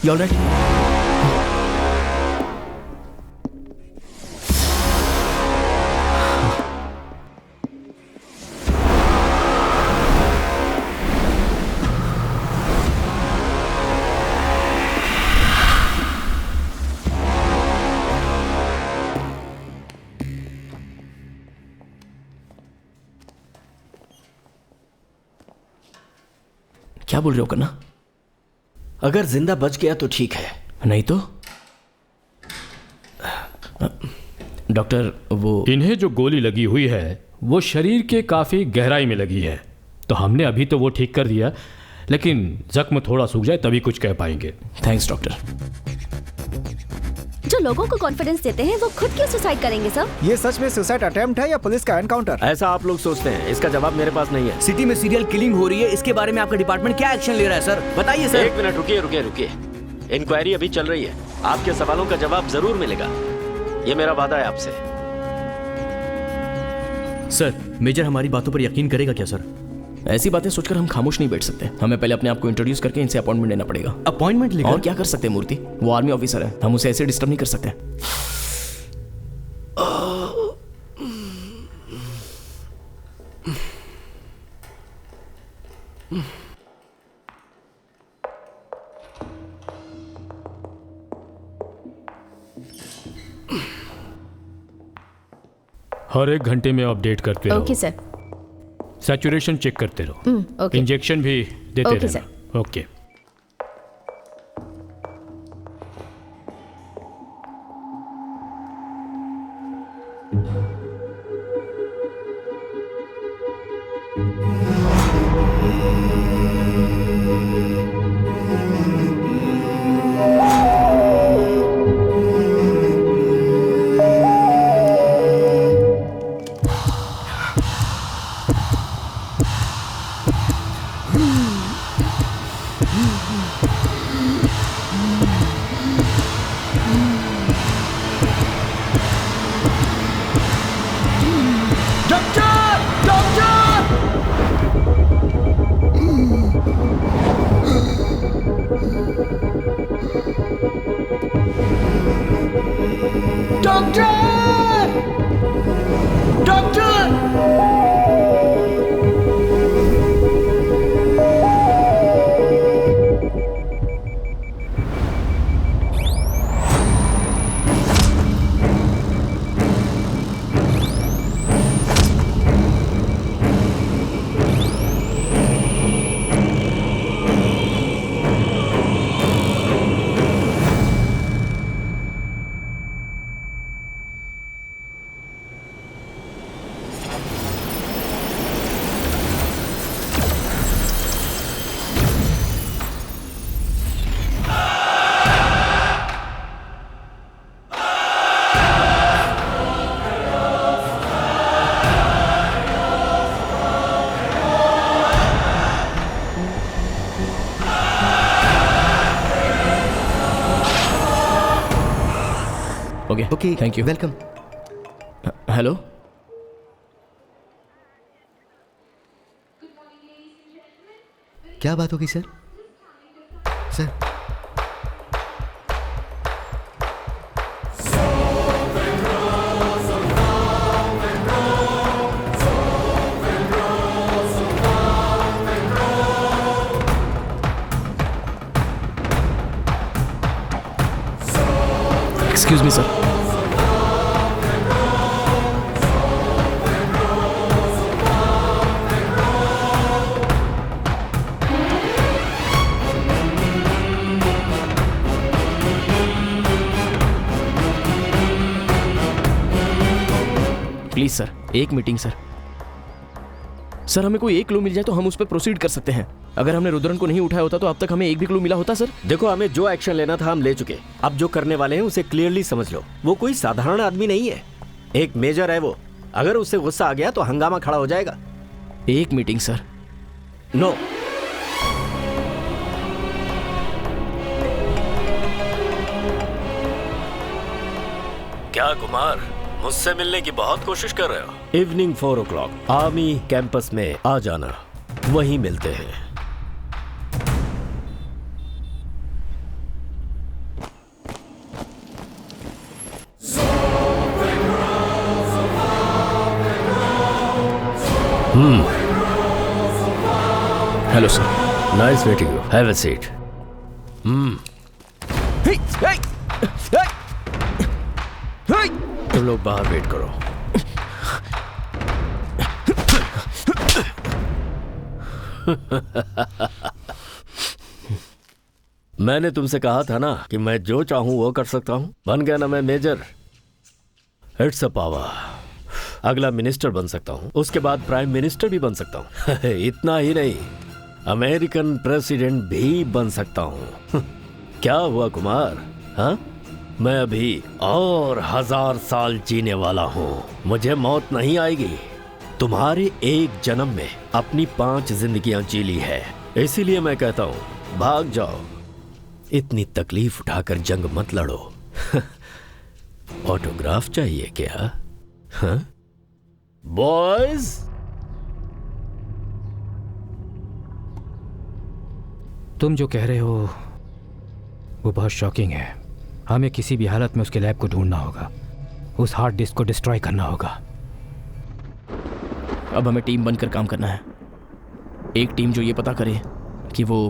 You all right? क्या बोल रहे हो करना? अगर जिंदा बच गया तो ठीक है, नहीं तो डॉक्टर वो इन्हें जो गोली लगी हुई है वो शरीर के काफी गहराई में लगी है, तो हमने अभी तो वो ठीक कर दिया, लेकिन जख्म थोड़ा सूख जाए तभी कुछ कह पाएंगे। Thanks doctor. जो लोगों को कॉन्फिडेंस देते हैं वो खुद क्यों सुसाइड करेंगे सब? ये सच में सुसाइड अटेम्प्ट है या पुलिस का एनकाउंटर? ऐसा आप लोग सोचते हैं, इसका जवाब मेरे पास नहीं है। सिटी में सीरियल किलिंग हो रही है, इसके बारे में आपका डिपार्टमेंट क्या एक्शन ले रहा है सर? बताइए सर। एक मिनट रुकिए। इंक्वायरी अभी चल रही है, आपके सवालों का जवाब जरूर मिलेगा, ये मेरा वादा है आपसे। सर, मेजर हमारी बातों पर यकीन करेगा क्या सर? ऐसी बातें सोचकर हम खामोश नहीं बैठ सकते, हमें पहले अपने आप को इंट्रोड्यूस करके इनसे अपॉइंटमेंट लेना पड़ेगा। अपॉइंटमेंट लेकर? और क्या कर सकते हैं मूर्ति, वो आर्मी ऑफिसर है, हम उसे ऐसे डिस्टर्ब नहीं कर सकते। हर एक घंटे में अपडेट करते रहो। Okay sir. सैचुरेशन चेक करते रहो। ओके। इंजेक्शन भी देते ओके रहना। Okay. Okay, thank you. Welcome. Hello, क्या बात होगी sir? Sir, excuse me sir. Please sir, एक मीटिंग सर। सर, हमें कोई एक क्लू मिल जाए तो हम उस पर प्रोसीड कर सकते हैं। अगर हमने रुद्रन को नहीं उठाया होता तो अब तक हमें एक भी क्लू मिला होता सर। देखो, हमें जो एक्शन लेना था हम ले चुके, अब जो करने वाले हैं उसे क्लियरली समझ लो। वो कोई साधारण आदमी नहीं है, एक मेजर है वो। अगर उससे गुस्सा आ गया तो हंगामा खड़ा हो जाएगा। एक मीटिंग सर। नो। क्या कुमार, मुझसे मिलने की बहुत कोशिश कर रहे हो? इवनिंग 4 o'clock आर्मी कैंपस में आ जाना, वहीं मिलते हैं। Hello sir. Nice meeting you, have a seat. तुम लोग बाहर वेट करो। मैंने तुमसे कहा था ना कि मैं जो चाहूं वो कर सकता हूं। बन गया ना मैं मेजर। It's a power. अगला मिनिस्टर बन सकता हूं, उसके बाद प्राइम मिनिस्टर भी बन सकता हूं। इतना ही नहीं, अमेरिकन प्रेसिडेंट भी बन सकता हूं। क्या हुआ कुमार? हाँ, मैं अभी और 1000 साल जीने वाला हूं। मुझे मौत नहीं आएगी। तुम्हारे एक जन्म में अपनी 5 जिंदगियां जी ली है, इसीलिए मैं कहता हूं भाग जाओ। इतनी तकलीफ उठाकर जंग मत लड़ो। ऑटोग्राफ चाहिए क्या? हाँ बॉयज? तुम जो कह रहे हो वो बहुत शॉकिंग है। हमें किसी भी हालत में उसके लैब को ढूंढना होगा, उस हार्ड डिस्क को डिस्ट्रॉय करना होगा। अब हमें टीम बनकर काम करना है। एक टीम जो ये पता करे कि वो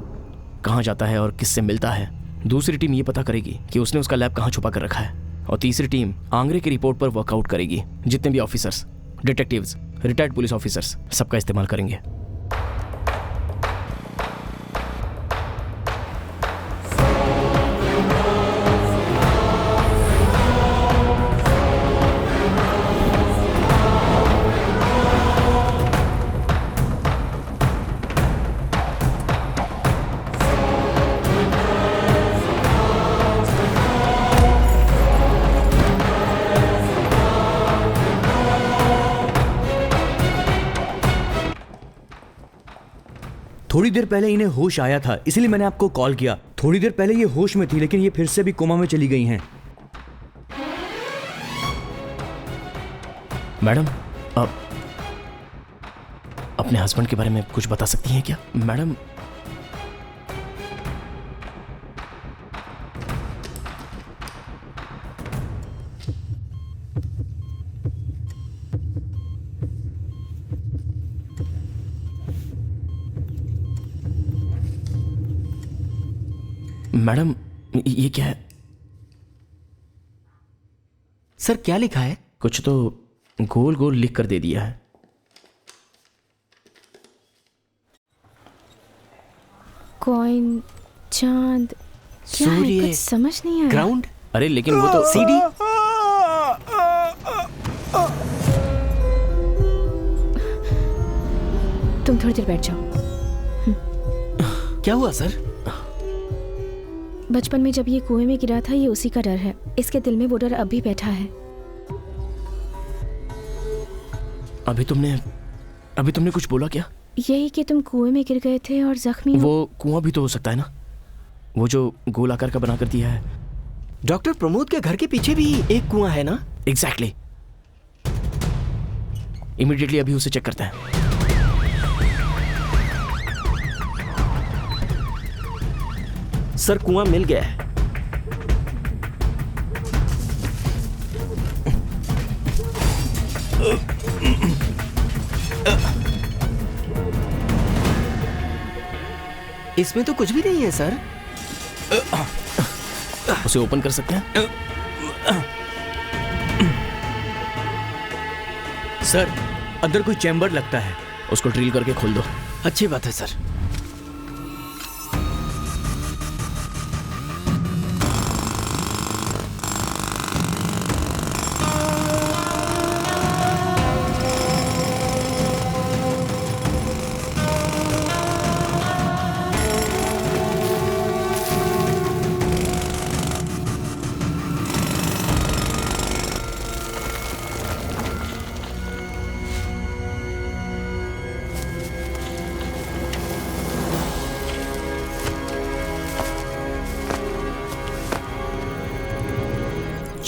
कहाँ जाता है और किससे मिलता है, दूसरी टीम ये पता करेगी कि उसने उसका लैब कहाँ छुपा कर रखा है, और तीसरी टीम आंग्रे की रिपोर्ट पर वर्कआउट करेगी। जितने भी officers, detectives, retired police officers, सबका इस्तेमाल करेंगे। थोड़ी देर पहले इन्हें होश आया था, इसलिए मैंने आपको कॉल किया। थोड़ी देर पहले ये होश में थी, लेकिन ये फिर से भी कोमा में चली गई हैं। मैडम, आप अपने हस्बैंड के बारे में कुछ बता सकती हैं क्या? मैडम, मैडम ये क्या है? सर क्या लिखा है? कुछ तो गोल गोल लिख कर दे दिया है। कॉइन, चांद, क्या है? सूर्य, कुछ समझ नहीं आया। ग्राउंड। अरे लेकिन वो तो सीडी। तुम थोड़ी देर बैठ जाओ। क्या हुआ सर? बचपन में जब ये कुएं में गिरा था, ये उसी का डर है। इसके दिल में वो डर अब भी बैठा है। अभी तुमने कुछ बोला क्या? यही कि तुम कुएं में गिर गए थे और जख्मी हो। वो कुआं भी तो हो सकता है ना, वो जो गोल आकार का बना कर दिया है। डॉक्टर प्रमोद के घर के पीछे भी एक कुआं है ना? एग्जैक्टली। इमीडिएटली अभी उसे चेक करते हैं। सर कुआं मिल गया है। इसमें तो कुछ भी नहीं है सर। उसे ओपन कर सकते हैं? सर, अंदर कोई चैम्बर लगता है। उसको ड्रिल करके खोल दो। अच्छी बात है sir.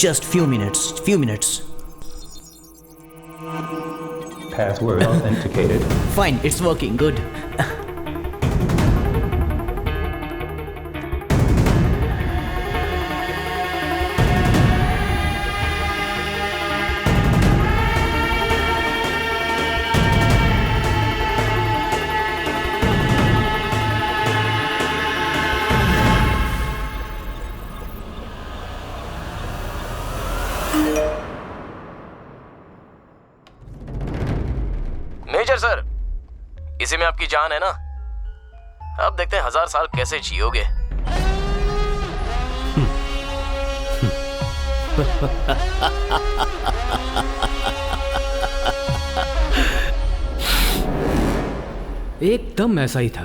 Just few minutes. Password authenticated. Fine, it's working, good. Major sir, इसी में आपकी जान है ना? अब देखते हैं 1000 साल कैसे जियोगे। एकदम ऐसा ही था।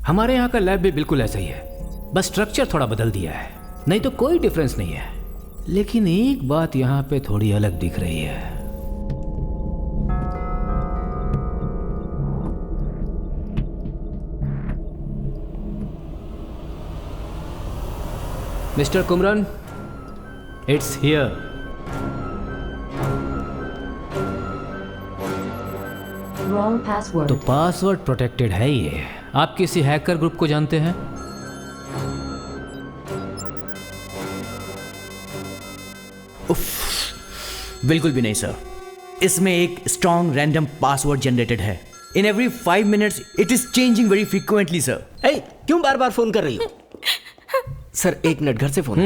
हमारे यहाँ का लैब भी बिल्कुल ऐसा ही है, बस स्ट्रक्चर थोड़ा बदल दिया है, नहीं तो कोई डिफरेंस नहीं है। लेकिन एक बात यहाँ पे थोड़ी अलग दिख रही है। Mister Kumaran, it's here. Wrong password. तो पासवर्ड प्रोटेक्टेड है ये। आप किसी हैकर ग्रुप को जानते हैं? बिल्कुल भी नहीं सर। इसमें एक स्ट्रॉन्ग रैंडम पासवर्ड जनरेटेड है। In every 5 minutes it is changing very frequently sir. क्यों बार बार फोन कर रही हो? सर 1 मिनट, घर से फोन।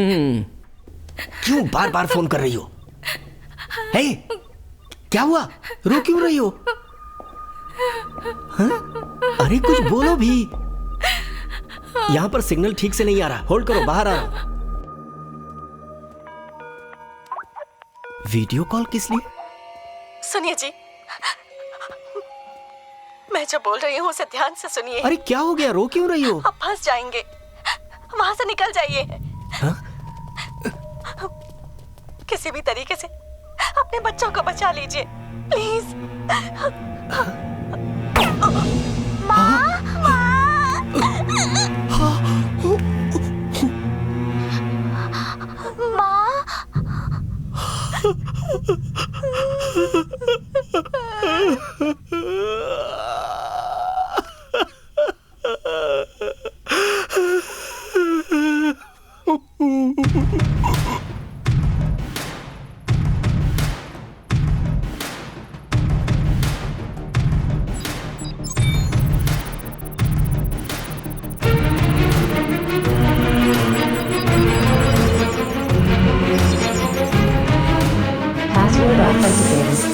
क्यों बार बार फोन कर रही हो? हे, क्या हुआ? रो क्यों रही हो? हाँ? अरे कुछ बोलो भी। यहां पर सिग्नल ठीक से नहीं आ रहा। होल्ड करो, बाहर आ रहा। वीडियो कॉल किस लिए? सुनिए जी, मैं जो बोल रही हूँ उसे ध्यान से सुनिए। अरे क्या हो गया? रो क्यों रही हो? आप फंस जाएंगे, वहां से निकल जाइए। हाँ? किसी भी तरीके से अपने बच्चों को बचा लीजिए प्लीज। Password authenticated.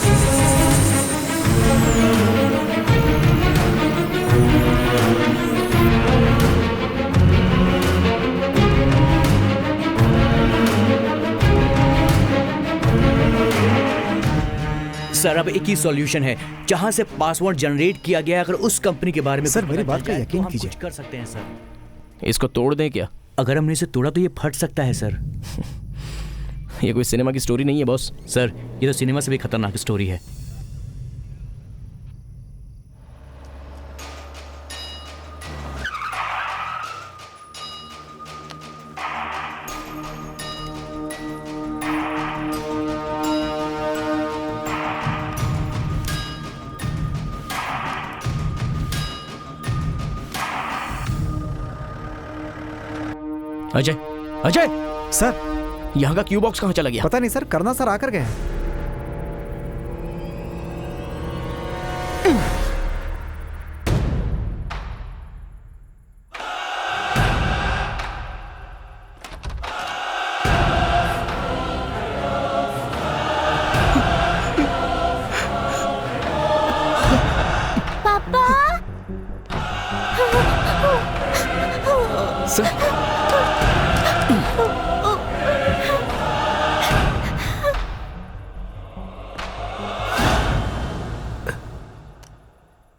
सर अब एक ही सॉल्यूशन है जहां से पासवर्ड जनरेट किया गया। अगर उस कंपनी के बारे में सर मेरी बात का यकीन कीजिए। कर सकते हैं सर। इसको तोड़ दें क्या? अगर हमने इसे तोड़ा तो ये फट सकता है सर। ये कोई सिनेमा की स्टोरी नहीं है बॉस। सर ये तो सिनेमा से भी खतरनाक स्टोरी है। अजय, अजय सर, यहाँ का क्यू बॉक्स कहाँ चला गया? पता नहीं सर, करना सर आकर गए। पापा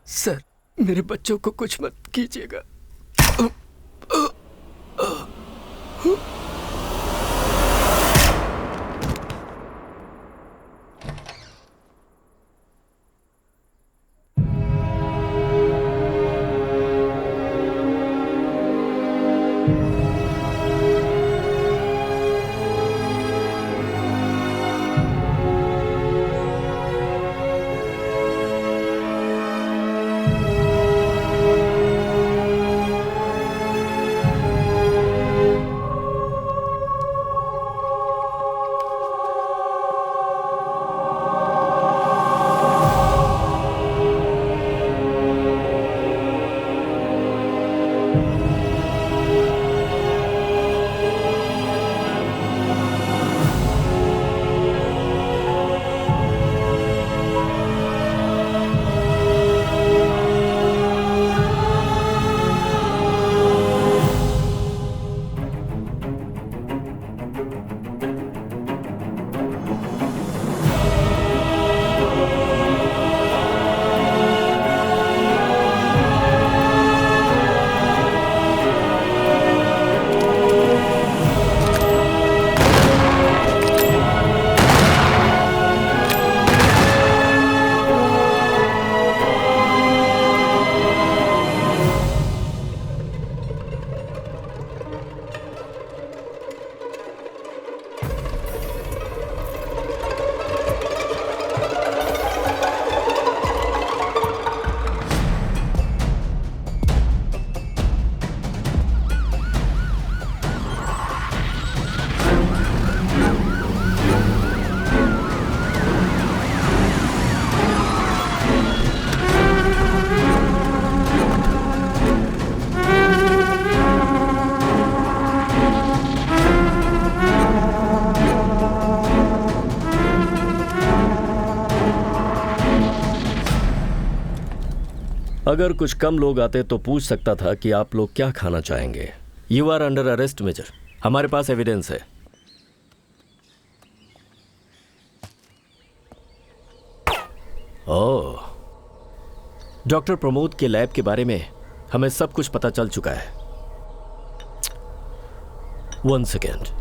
सर, मेरे बच्चों को कुछ मत कीजिएगा। अगर कुछ कम लोग आते तो पूछ सकता था कि आप लोग क्या खाना चाहेंगे। You are under arrest major. हमारे पास एविडेंस है। ओह, डॉक्टर प्रमोद के लैब के बारे में हमें सब कुछ पता चल चुका है। 1 सेकेंड।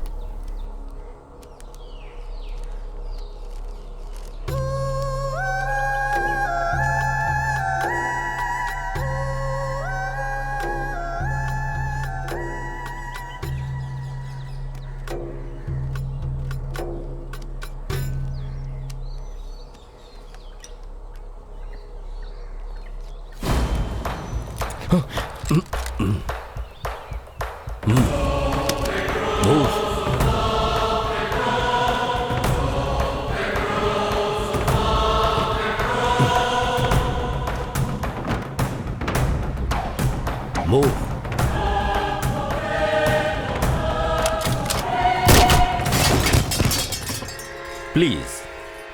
प्लीज,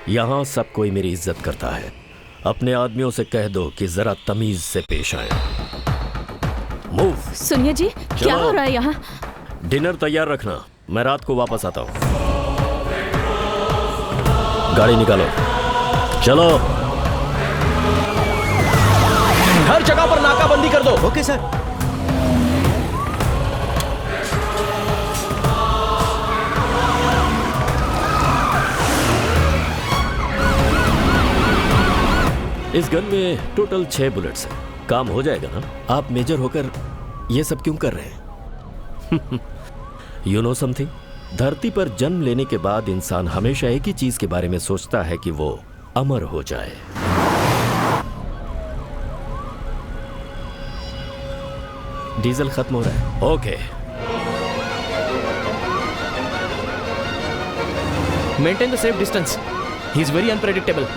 यहां सब कोई मेरी इज्जत करता है। अपने आदमियों से कह दो कि जरा तमीज से पेश आए। मूव। सुनिए जी, क्या हो रहा है यहाँ? डिनर तैयार रखना, मैं रात को वापस आता हूं। गाड़ी निकालो, चलो। हर जगह पर नाकाबंदी कर दो। Okay sir. इस गन में टोटल 6 बुलेट्स हैं। काम हो जाएगा ना? आप मेजर होकर ये सब क्यों कर रहे हैं? You know something? धरती पर जन्म लेने के बाद इंसान हमेशा एक ही चीज के बारे में सोचता है कि वो अमर हो जाए। डीजल खत्म हो रहा है। Okay. Maintain the safe distance. He is very unpredictable.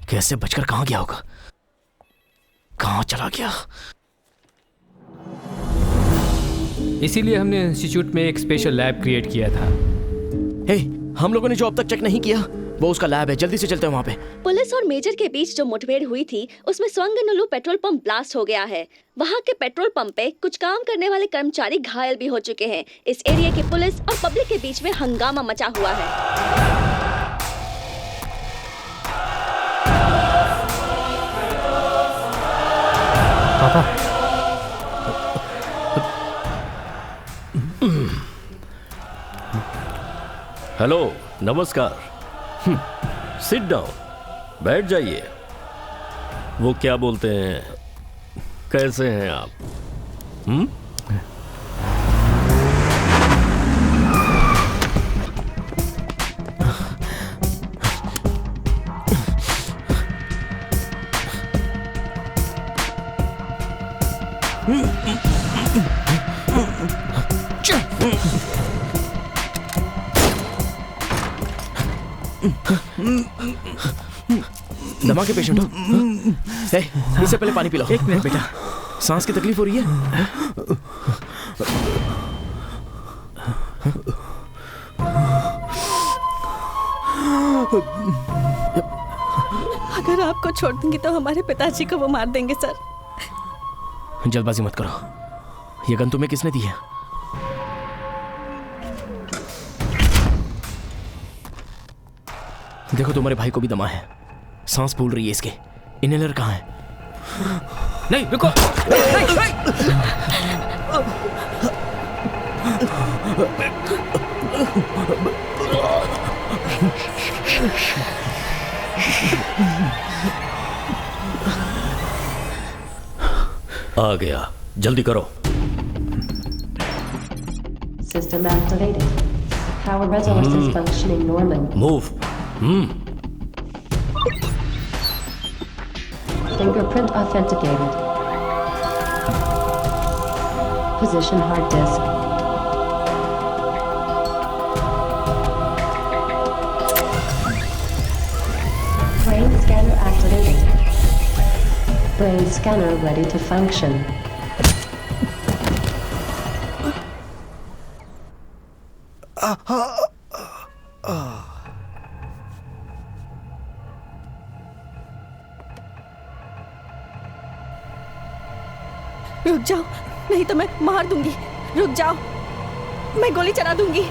कैसे बचकर कहां गया होगा? कहां चला गया? इसीलिए हमने इंस्टीट्यूट में एक स्पेशल लैब क्रिएट किया था। हे, हम लोगों ने जो अब तक चेक नहीं किया वो उसका लैब है। जल्दी से चलते हैं वहां पे। पुलिस और मेजर के बीच जो मुठभेड़ हुई थी उसमें स्वंगनुलु पेट्रोल पंप ब्लास्ट हो गया है। वहां के पेट्रोल पंप पे कुछ काम करने वाले कर्मचारी घायल भी हो चुके हैं। इस एरिया की पुलिस और पब्लिक के बीच में हंगामा मचा हुआ है। पापा, हेलो, नमस्कार। सिट डाउन, बैठ जाइए। वो क्या बोलते हैं, कैसे हैं आप? दमा के पेशेंट हो? इससे पहले पानी पिलाओ। 1 मिनट बेटा, सांस की तकलीफ हो रही है? अगर आपको छोड़ दूंगी तो हमारे पिताजी को वो मार देंगे सर। जल्दबाजी मत करो। ये गन तुम्हें किसने दी है? देखो तुम्हारे भाई को भी दमा है, सांस फूल रही है इसके। इनहेलर कहाँ है? नहीं रुको, आ गया, जल्दी करो। System activated. Power resources functioning normally. Move. Fingerprint authenticated. Position hard disk. Brain scanner activated. Brain scanner ready to function. रुक जाओ, नहीं तो मैं मार दूंगी। रुक जाओ, मैं गोली चला दूंगी।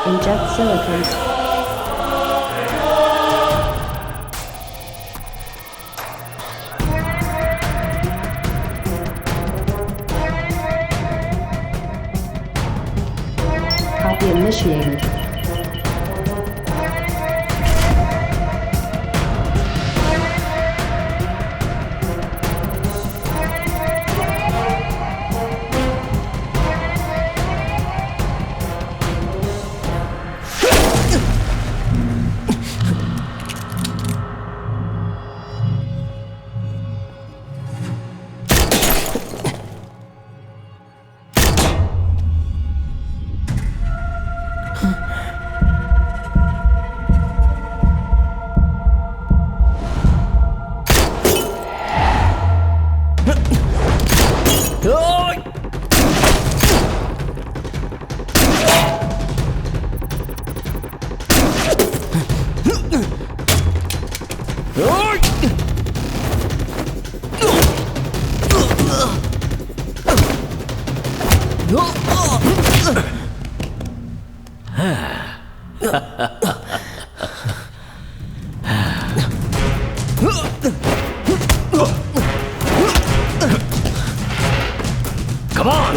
Inject silicon. Copy initiated. Come on!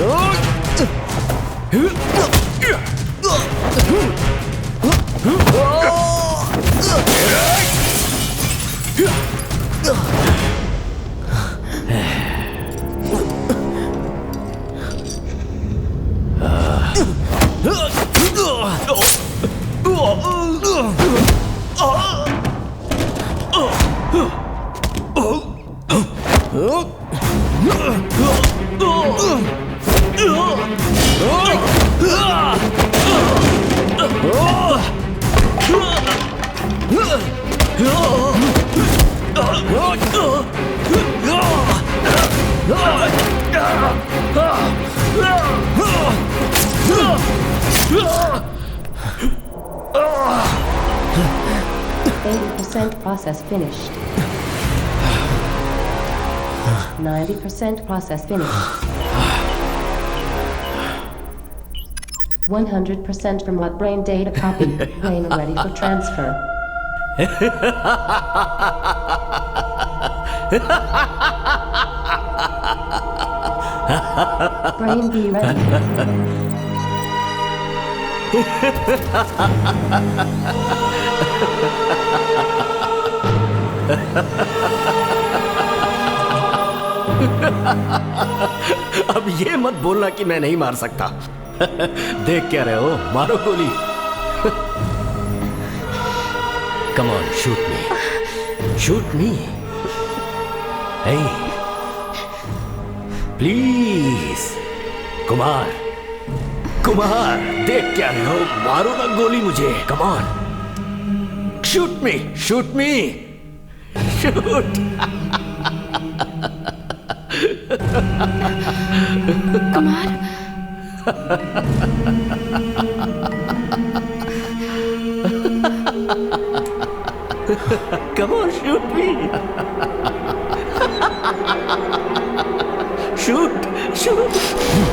Process finished. 90% process finished. 100% from what brain data copy. Brain ready for transfer. Brain be ready. अब ये मत बोलना कि मैं नहीं मार सकता। देख क्या रहे हो, मारो गोली। Come on, shoot me. Shoot me. Hey. Please. Kumar, Kumar, देख क्या रहे हो, मारो ना गोली मुझे। Come on. Shoot me. Shoot me. Shoot. Kumar Come on, shoot me. Shoot.